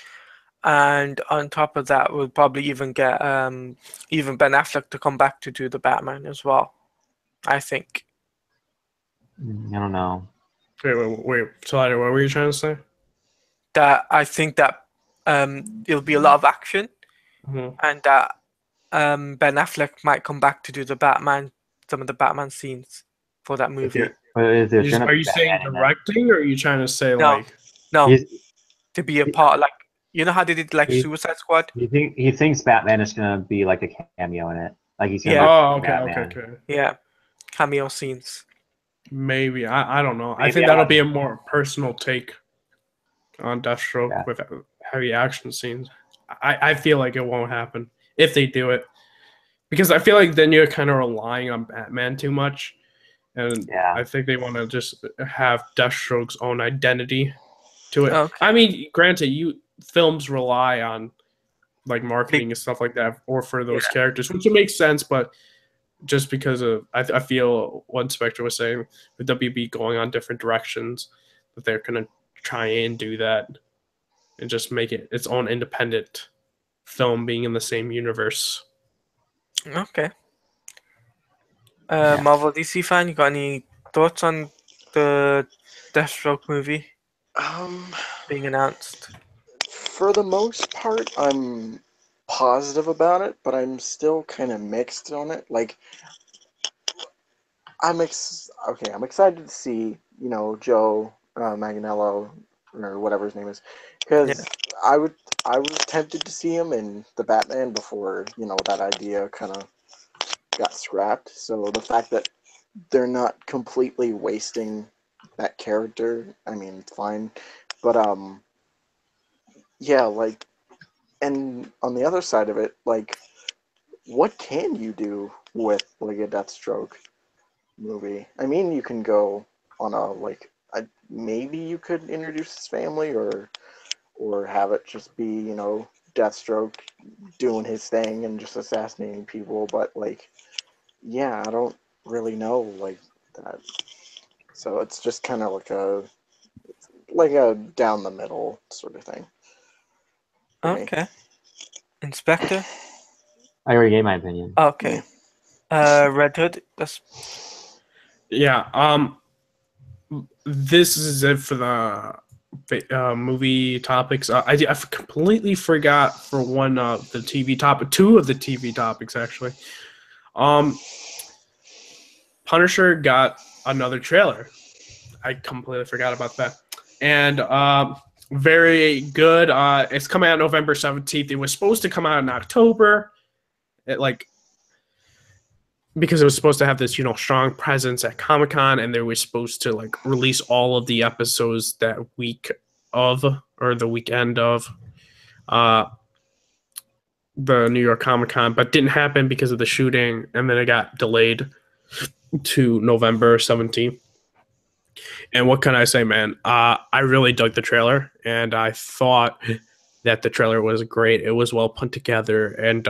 and on top of that, we'll probably even get even Ben Affleck to come back to do the Batman as well. I think. I don't know. Wait. Slider, what were you trying to say? That I think that it'll be a lot of action, and that Ben Affleck might come back to do some of the Batman scenes for that movie. Are you saying directing, or are you trying to say No, like to be a part, like how they did like Suicide Squad? He thinks Batman is gonna be like a cameo in it, like he's gonna. Oh, okay. Yeah, cameo scenes. Maybe I don't know. I think that'll be a more personal take on Deathstroke with heavy action scenes. I feel like it won't happen if they do it, because I feel like then you're kind of relying on Batman too much, and I think they want to just have Deathstroke's own identity to it. Okay. I mean, granted, films rely on like marketing and stuff like that, or for those characters, which makes sense, but just because of I feel what Spectre was saying, with WB going on different directions, that they're gonna try and do that and just make it its own independent film, being in the same universe. Okay. Marvel DC fan, you got any thoughts on the Deathstroke movie being announced? For the most part, I'm positive about it, but I'm still kind of mixed on it. Like, I'm excited to see, Joe Manganiello, or whatever his name is, because I was tempted to see him in the Batman before, that idea kind of got scrapped. So the fact that they're not completely wasting that character, I mean, it's fine. But yeah, like, and on the other side of it, like, what can you do with like a Deathstroke movie? I mean, you can go on maybe you could introduce his family, or have it just be, Deathstroke doing his thing and just assassinating people. But like, yeah, I don't really know like that. So it's just kind of like a down the middle sort of thing. Okay. Inspector? I already gave my opinion. Okay. Red Hood. This is it for the movie topics. I completely forgot for one of the TV topic, two of the TV topics actually. Punisher got another trailer. I completely forgot about that, and very good. It's coming out November 17th. It was supposed to come out in October. Because it was supposed to have this, strong presence at Comic-Con, and they were supposed to release all of the episodes that week of, or the weekend of, the New York Comic-Con, but didn't happen because of the shooting, and then it got delayed to November 17th. And what can I say, man? I really dug the trailer, and I thought that the trailer was great. It was well put together, and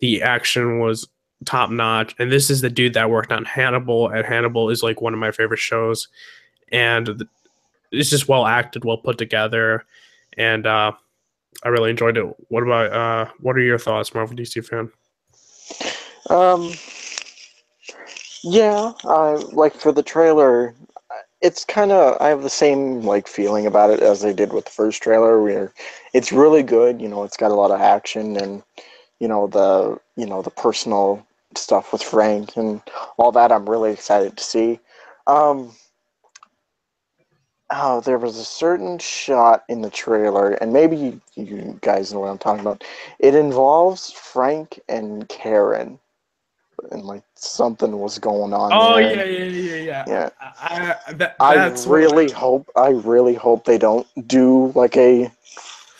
the action was top notch. And this is the dude that worked on Hannibal, and Hannibal is like one of my favorite shows. And it's just well acted, well put together, and I really enjoyed it. What about what are your thoughts, Marvel DC fan? Yeah, like for the trailer, it's kind of I have the same like feeling about it as I did with the first trailer, where it's really good. It's got a lot of action and the personal stuff with Frank and all that. I'm really excited to see. There was a certain shot in the trailer, and maybe you guys know what I'm talking about. It involves Frank and Karen, and like something was going on Oh there. yeah. I really hope they don't do like a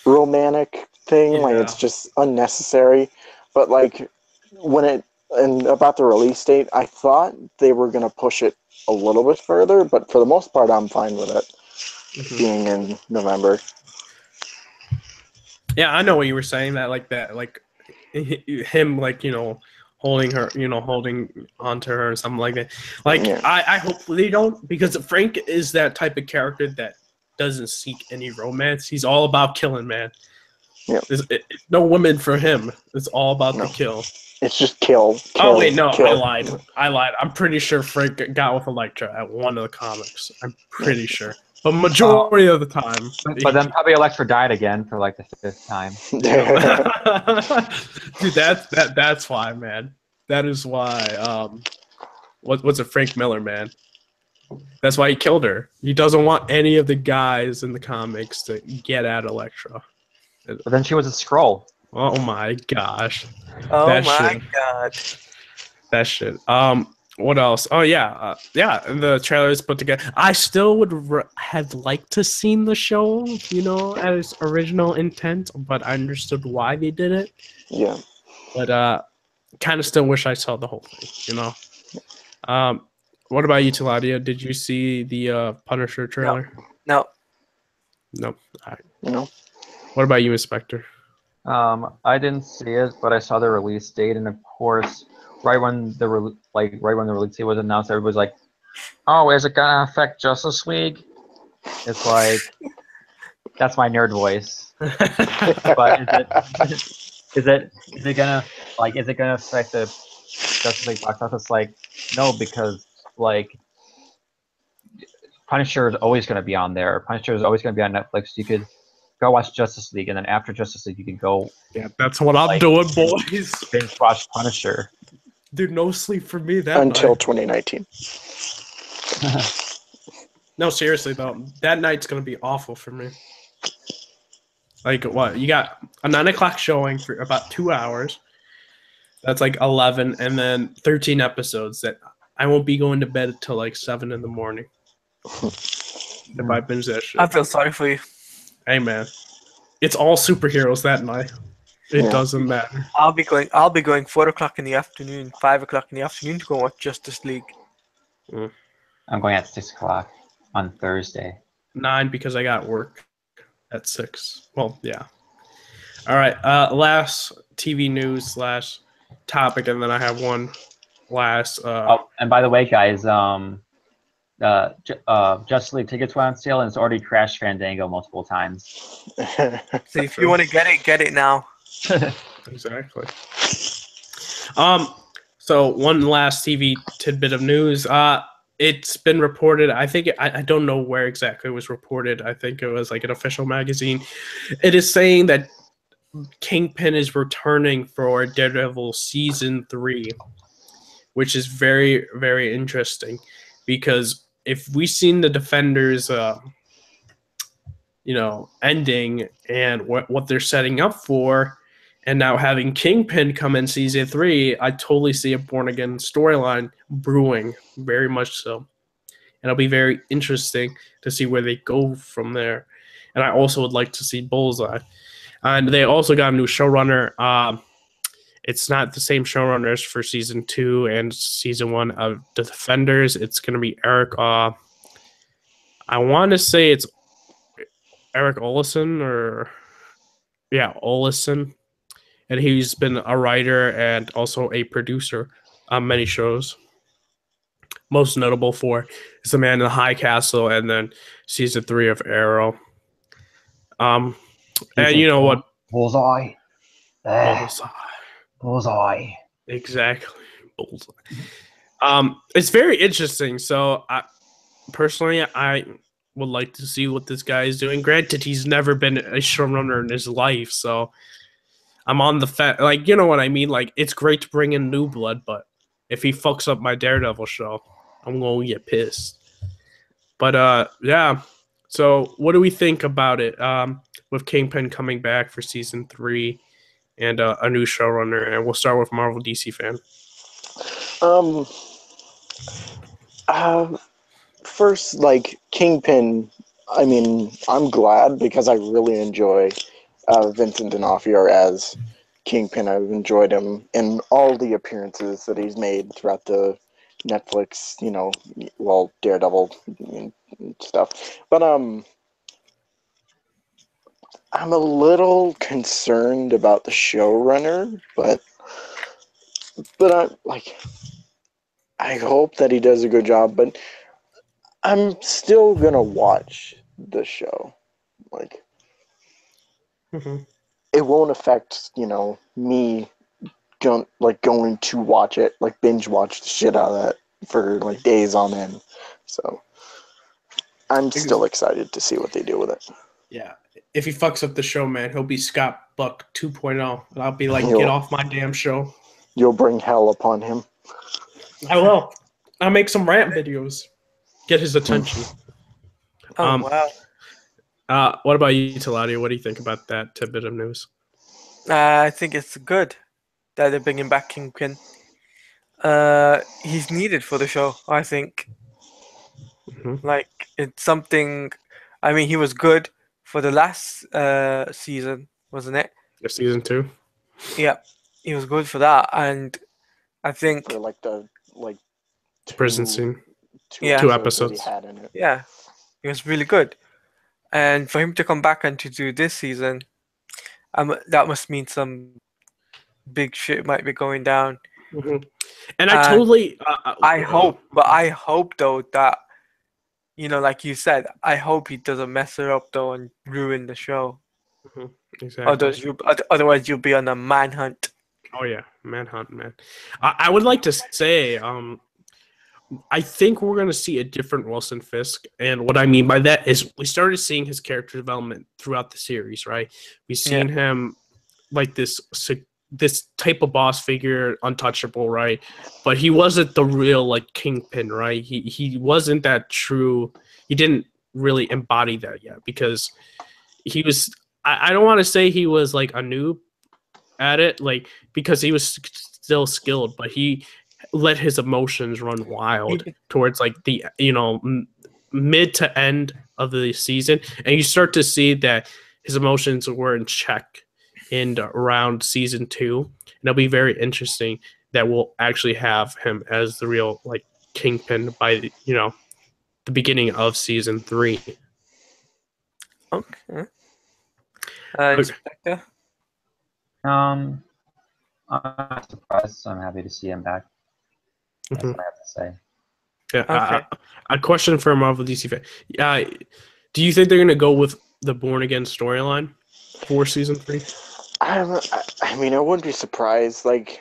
romantic thing. Like Yeah. it's just unnecessary. But like and about the release date, I thought they were gonna push it a little bit further, but for the most part, I'm fine with it being in November. Yeah, I know what you were saying. Like him, like holding her, holding onto her or something like that. Like Yeah. I hope they don't, because Frank is that type of character that doesn't seek any romance. He's all about killing, man. Yeah. There's no women for him. It's all about No. the kill. It's just kill. Oh wait, no, kill. I lied. I'm pretty sure Frank got with Elektra at one of the comics. I'm pretty sure. But majority of the time. But then probably Elektra died again for like the 5th time. Dude, that's why, man. That is why. What's it, Frank Miller, man? That's why he killed her. He doesn't want any of the guys in the comics to get at Elektra. But then she was a Skrull. Oh my gosh. Oh That my shit. god. That shit. What else? Oh yeah, the trailer is put together. I still would have liked to seen the show, at its original intent, but I understood why they did it. Yeah. But kind of still wish I saw the whole thing. What about you, Tiladia? Did you see the Punisher trailer? No. No. All right. No. What about you, Inspector? I didn't see it, but I saw the release date, and of course, right when the release date was announced, everybody's like, "Oh, is it gonna affect Justice League?" It's like, that's my nerd voice. But is it gonna affect the Justice League box office? Like, no, because like Punisher is always gonna be on there. Punisher is always gonna be on Netflix. You could go watch Justice League, and then after Justice League, you can go. Yeah, that's what I'm doing, boys. Binge watch Punisher. Dude, no sleep for me that Until night. 2019. No, seriously though, that night's gonna be awful for me. Like what? You got a 9 o'clock showing for about 2 hours. That's like 11, and then 13 episodes that I won't be going to bed until like 7 in the morning. If I binge that shit. I feel sorry for you. Hey man, it's all superheroes that night. It Yeah. doesn't matter. I'll be going 4 o'clock in the afternoon, 5 o'clock in the afternoon to go watch Justice League. I'm going at 6 o'clock on Thursday. 9 because I got work at 6. Well, yeah. All right. Last TV news / topic, and then I have one last. And by the way, guys, Justice League tickets went on sale, and it's already crashed Fandango multiple times. So if you want to get it now. Exactly. So one last TV tidbit of news. It's been reported. I think I don't know where exactly it was reported. I think it was like an official magazine. It is saying that Kingpin is returning for Daredevil season 3, which is very, very interesting, because if we've seen the Defenders, ending and what they're setting up for, and now having Kingpin come in season 3, I totally see a Born Again storyline brewing, very much so. And it'll be very interesting to see where they go from there. And I also would like to see Bullseye. And they also got a new showrunner. It's not the same showrunners for season 2 and season 1 of The Defenders. It's going to be Eric I want to say it's Eric Olson Olson, and he's been a writer and also a producer on many shows. Most notable for is The Man in the High Castle, and then season 3 of Arrow. And you know what? Bullseye. Bullseye. Bullseye. Exactly. Bullseye. It's very interesting. So, personally, I would like to see what this guy is doing. Granted, he's never been a showrunner in his life, so I'm on the fence. Like, you know what I mean? Like, it's great to bring in new blood, but if he fucks up my Daredevil show, I'm going to get pissed. But, yeah. So, what do we think about it? With Kingpin coming back for season 3 and a new showrunner, and we'll start with Marvel DC fan. First, like Kingpin, I mean, I'm glad because I really enjoy Vincent D'Onofrio as Kingpin. I've enjoyed him in all the appearances that he's made throughout the Netflix, Daredevil and stuff. But I'm a little concerned about the showrunner, but I hope that he does a good job. But I'm still gonna watch the show. Like, it won't affect me going to watch it, like binge watch the shit out of that for like days on end. So I'm still excited to see what they do with it. Yeah, if he fucks up the show, man, he'll be Scott Buck 2.0, and I'll be like, get off my damn show. You'll bring hell upon him. I will. I'll make some rant videos. Get his attention. Wow. What about you, Taladia? What do you think about that tidbit of news? I think it's good that they're bringing back Kingpin. He's needed for the show, I think. Like, it's something. I mean, he was good for the last season, wasn't it? Season 2. Yeah, he was good for that, and I think for the prison scene. Two episodes. That he had in it. Yeah, he was really good, and for him to come back and to do this season, that must mean some big shit might be going down. And I totally. I hope though that, like you said, I hope he doesn't mess it up though and ruin the show. Exactly. Otherwise, you'll be on a manhunt. Oh yeah, manhunt, man. I would like to say, I think we're gonna see a different Wilson Fisk, and what I mean by that is we started seeing his character development throughout the series, right? We've seen him like this type of boss figure, untouchable, right? But he wasn't the real like Kingpin, right? He wasn't that true. He didn't really embody that yet because he was. I don't want to say he was like a noob at it, like because he was still skilled, but he let his emotions run wild towards like the mid to end of the season, and you start to see that his emotions were in check in around season 2, and it'll be very interesting that we'll actually have him as the real like Kingpin by the beginning of season 3. Okay. Inspector? I'm not surprised, so I'm happy to see him back. That's what I have to say. Yeah. Okay. A question for a Marvel DC fan. Do you think they're going to go with the Born Again storyline for season 3? I mean, I wouldn't be surprised. Like,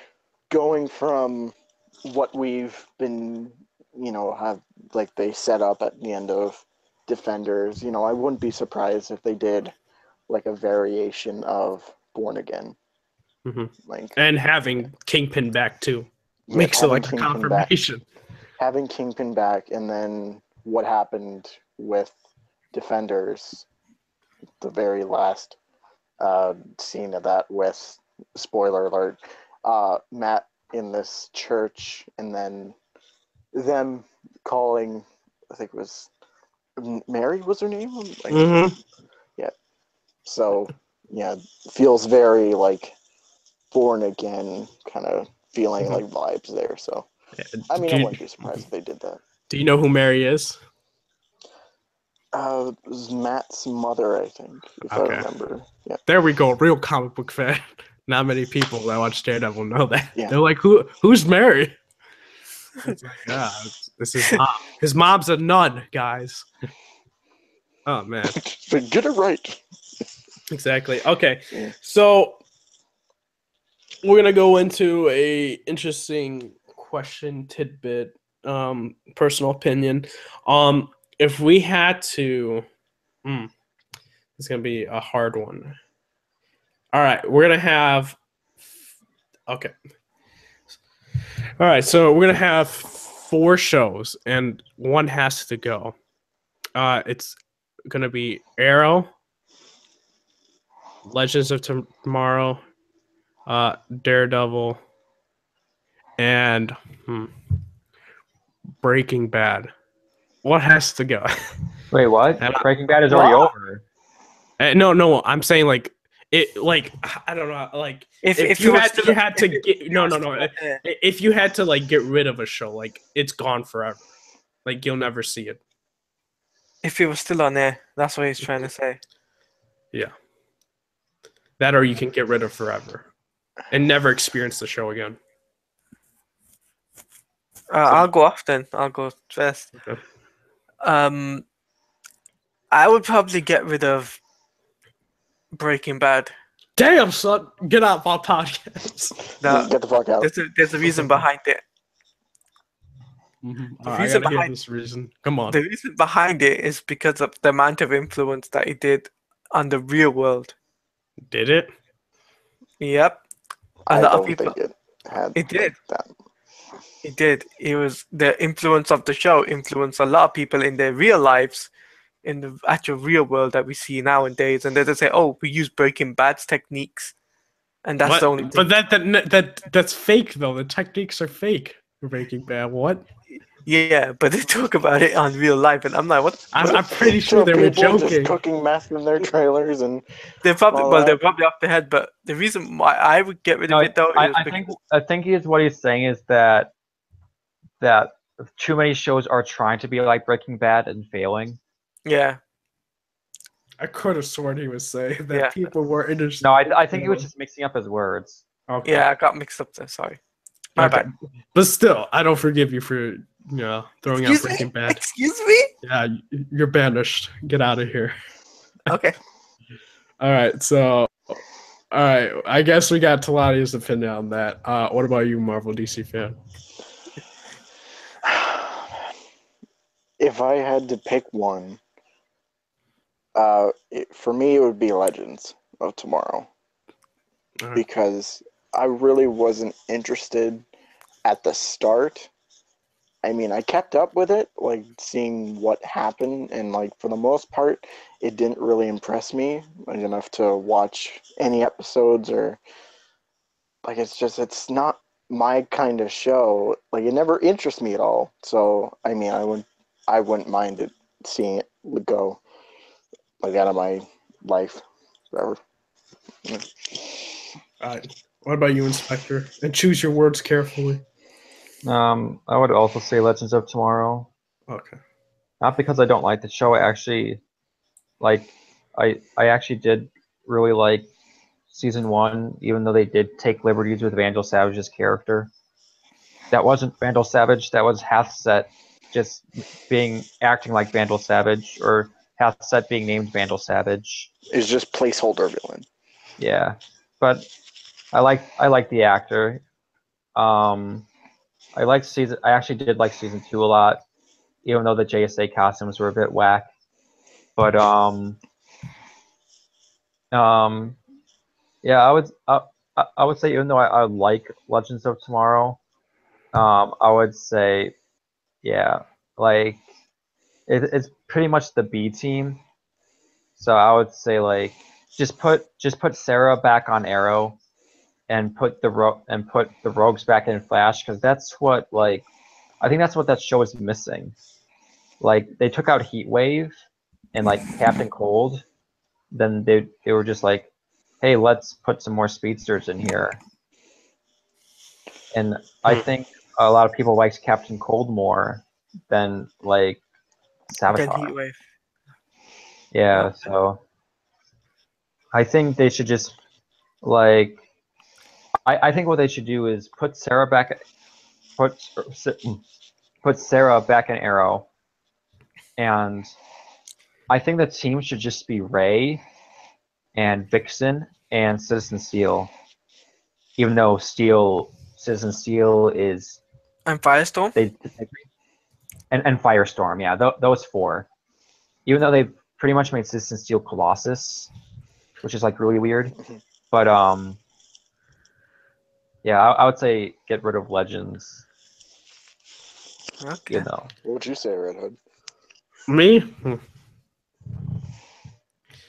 going from what we've been, have like they set up at the end of Defenders. I wouldn't be surprised if they did like a variation of Born Again. Like, and having Kingpin back too makes it like a confirmation. Having Kingpin back, and then what happened with Defenders, the very last scene of that with, spoiler alert, Matt in this church, and then them calling, I think it was Mary was her name? Yeah. So, yeah, feels very like Born Again kind of feeling like vibes there. So, I mean, I wouldn't be surprised if they did that. Do you know who Mary is? It was Matt's mother, I think, if I Okay. remember. Yeah. There we go. Real comic book fan. Not many people that watch Daredevil know that. Yeah. They're like, who's Mary? It's like, this is mom. His mom's a nun, guys. Oh man. So get it right. Exactly. Okay. Yeah. So we're gonna go into a interesting question tidbit, personal opinion. If we had to, it's gonna be a hard one. All right, we're gonna have. Okay. All right, so we're gonna have 4 shows, and one has to go. It's gonna be Arrow, Legends of Tomorrow, Daredevil, and Breaking Bad. What has to go? Wait, what? And Breaking Bad is already over. no, I'm saying like it. Like I don't know. Like if you had to if you had to like get rid of a show, like it's gone forever. Like you'll never see it. If it was still on there, that's what he's trying to say. Yeah. That or you can get rid of forever and never experience the show again. I'll go off then. I'll go first. Okay. I would probably get rid of Breaking Bad. Damn, son, get out of our podcast. No, Get the fuck out. there's a reason behind it. I gotta hear this reason. Come on. The reason behind it is because of the amount of influence that it did on the real world. Did it? Yep. I don't think it had. It did. That. It did. It was the influence of the show influenced a lot of people in their real lives, in the actual real world that we see nowadays. And then they say, "Oh, we use Breaking Bad's techniques," and that's the only thing. But that's fake though. The techniques are fake for Breaking Bad. What? Yeah, but they talk about it on real life, and I'm like, what? I'm pretty sure they were joking. Just cooking meth in their trailers, and they're probably off the head. But the reason why I would get rid of it though is I think what he's saying is that too many shows are trying to be like Breaking Bad and failing. Yeah. I could have sworn he was saying that people were interested. No, I think he was just mixing up his words. Okay. Yeah, I got mixed up there. Sorry. My bad. But still, I don't forgive you for throwing out Breaking Bad. Excuse me? Yeah, you're banished. Get out of here. Okay. All right, so I guess we got Talania's opinion on that. What about you, Marvel DC fan? If I had to pick one, for me it would be Legends of Tomorrow. Right. Because I really wasn't interested at the start. I mean, I kept up with it, like seeing what happened, and like for the most part, it didn't really impress me enough to watch any episodes, or like it's not my kind of show. Like it never interests me at all. So I mean, I wouldn't mind it seeing it go like out of my life, forever. Yeah. All right. What about you, Inspector? And choose your words carefully. I would also say Legends of Tomorrow. Okay. Not because I don't like the show. I actually did really like season 1, even though they did take liberties with Vandal Savage's character. That wasn't Vandal Savage. That was Hathset just acting like Vandal Savage, or Hathset being named Vandal Savage. It's just placeholder villain. Yeah, but I like the actor. I actually did like season 2 a lot, even though the JSA costumes were a bit whack. But yeah, I would say, even though I like Legends of Tomorrow, I would say, yeah, like it's pretty much the B team. So I would say, like, just put Sarah back on Arrow, and put the rogues back in Flash, because that's what, like, I think that's what that show is missing. Like, they took out Heatwave and like Captain Cold, then they were just like, hey, let's put some more speedsters in here. And I think a lot of people liked Captain Cold more than like Savitar. Heatwave. Yeah, so I think they should just like I think what they should do is put Sarah back in Arrow, and I think the team should just be Ray and Vixen and Citizen Steel. Even though Citizen Steel is And Firestorm. and Firestorm, yeah, those four. Even though they pretty much made Citizen Steel Colossus, which is like really weird, but yeah, I would say get rid of Legends. Okay. You know, What would you say, Red Hood? Me?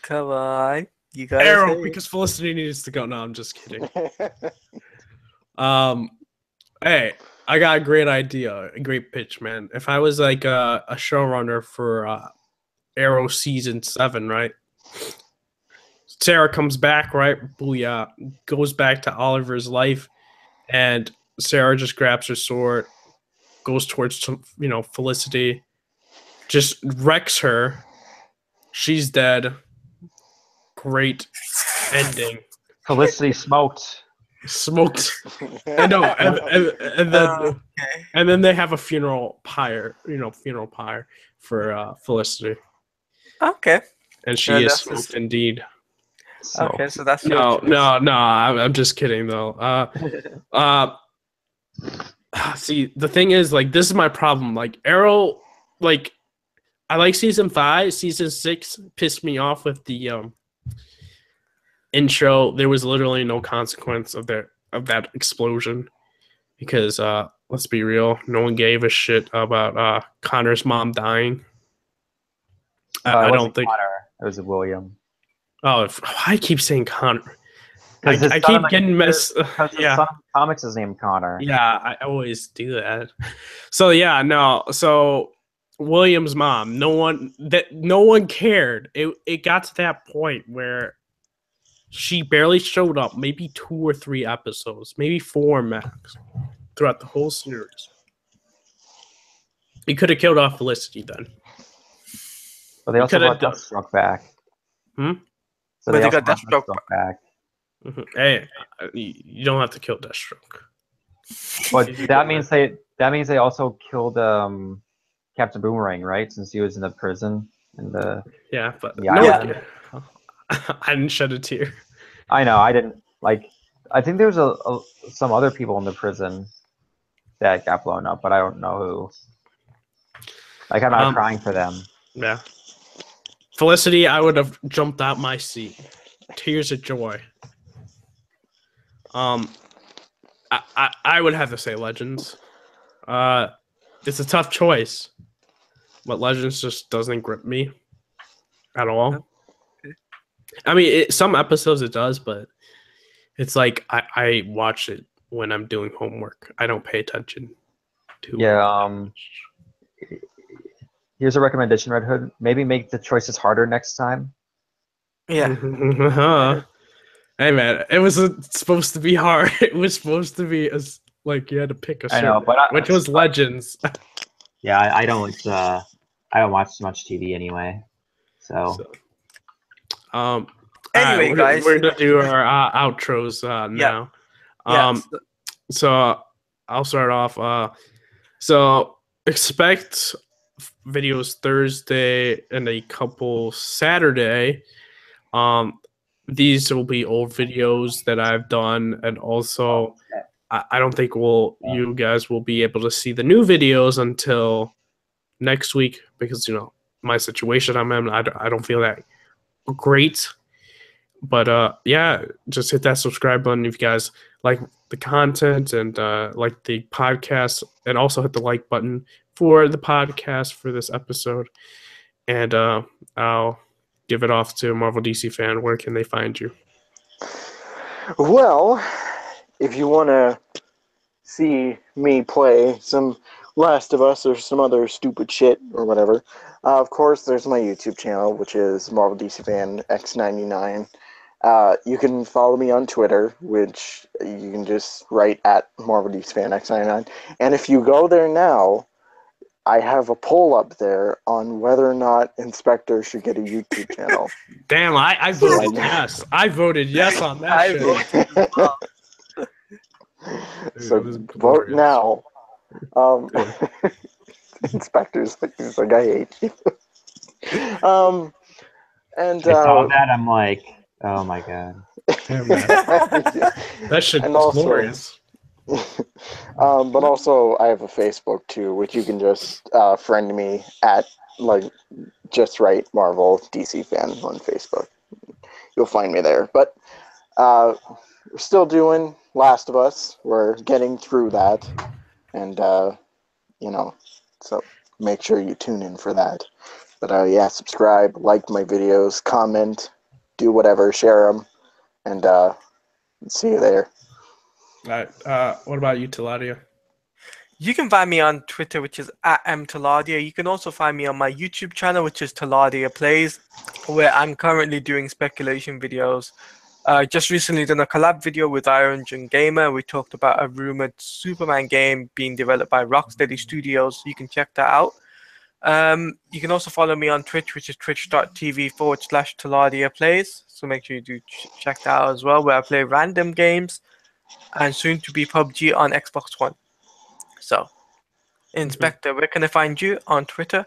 Come on. You gotta Arrow, say it. because Felicity needs to go. No, I'm just kidding. Hey, I got a great idea, a great pitch, man. If I was like a showrunner for Arrow season 7, right? Sarah comes back, right? Booyah, goes back to Oliver's life, and Sarah just grabs her sword, goes towards Felicity, just wrecks her. She's dead. Great ending. Felicity smoked. Smoked. And no, and then they have a funeral pyre for Felicity, Okay. and she Yeah, is that's smoked just- indeed. Okay, so that's your No, choice. no, I'm just kidding though. See, the thing is, like, this is my problem. Like, Arrow, like, I like season 5. Season 6 pissed me off with the intro. There was literally no consequence of that explosion because let's be real, no one gave a shit about Connor's mom dying. I It don't wasn't think. Connor. It was William. Oh, I keep saying Connor. I His son keep in the- getting messed. Because his Yeah. son in comics is named Connor. Yeah, I always do that. So yeah, no. So William's mom, no one cared. It got to that point where she barely showed up, maybe 2 or 3 episodes, maybe 4 max throughout the whole series. He could have killed off Felicity then. But they He also coulda brought Deathstroke back. Hmm? So But they they also got brought Deathstroke Deathstroke back. Hey, you don't have to kill Deathstroke. But that means they also killed Captain Boomerang, right? Since he was in the prison in the Yeah, but the no island. one, I didn't shed a tear. I know. I didn't like. I think there's some other people in the prison that got blown up, but I don't know who. Like, I'm not crying for them. Yeah. Felicity, I would have jumped out my seat. Tears of joy. I would have to say Legends. It's a tough choice, but Legends just doesn't grip me at all. I mean, some episodes it does, but it's like I watch it when I'm doing homework. I don't pay attention to it. Yeah. Here's a recommendation, Red Hood. Maybe make the choices harder next time. Yeah. Hey man, it was supposed to be hard. It was supposed to be as like you had to pick a I know, certain, but which was Legends. Yeah, I don't watch too much TV anyway. So Anyway, alright, guys. we're gonna do our outros now. Yeah. So I'll start off. So expect videos Thursday and a couple Saturday. These will be old videos that I've done, and also I don't think you guys will be able to see the new videos until next week because my situation I'm in. I don't feel that great, but yeah, just hit that subscribe button if you guys like the content and like the podcast, and also hit the like button for the podcast for this episode. And I'll give it off to Marvel DC fan. Where can they find you? Well, if you want to see me play some Last of Us or some other stupid shit or whatever, of course, there's my YouTube channel, which is Marvel DC Fan X99. You can follow me on Twitter, which you can just write at Marvel DC Fan X99. And if you go there now, I have a poll up there on whether or not Inspector should get a YouTube channel. Damn, I voted yes. I voted yes on that I shit. voted as well. Dude, So it was vote glorious. now. Inspector's like, he's like, I hate you. And I saw that. I'm like, oh my god. Yeah, man. That shit And was also- glorious. but also I have a Facebook too, which you can just friend me at like just right Marvel DC fan on Facebook. You'll find me there. But we're still doing Last of Us. We're getting through that, and so make sure you tune in for that. But yeah, subscribe, like my videos, comment, do whatever, share them, and see you there. All right. What about you, Taladia? You can find me on Twitter, which is @mtaladia. You can also find me on my YouTube channel, which is Taladia Plays, where I'm currently doing speculation videos. Just recently done a collab video with Iron Gamer. We talked about a rumored Superman game being developed by Rocksteady Studios. You can check that out. You can also follow me on Twitch, which is twitch.tv/Taladia Plays. So make sure you do check that out as well, where I play random games and soon to be PUBG on Xbox One. So, Inspector, where can I find you on Twitter?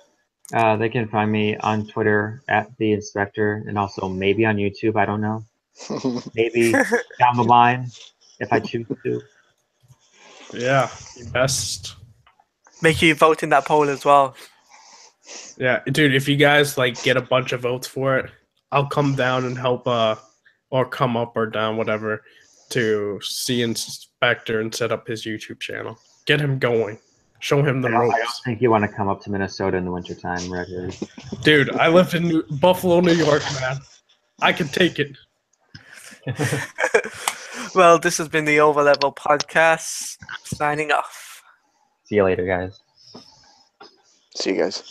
They can find me on Twitter @TheInspector, and also maybe on YouTube. I don't know. Maybe down the line, if I choose to. Yeah, best. Make sure you vote in that poll as well. Yeah, dude. If you guys like get a bunch of votes for it, I'll come down and help. Or come up or down, whatever, to see Inspector and set up his YouTube channel. Get him going. Show him the I don't ropes. think you want to come up to Minnesota in the wintertime, Redwood. Dude, I live in Buffalo, New York, man. I can take it. Well, this has been the Overleveled podcast. Signing off. See you later, guys. See you guys.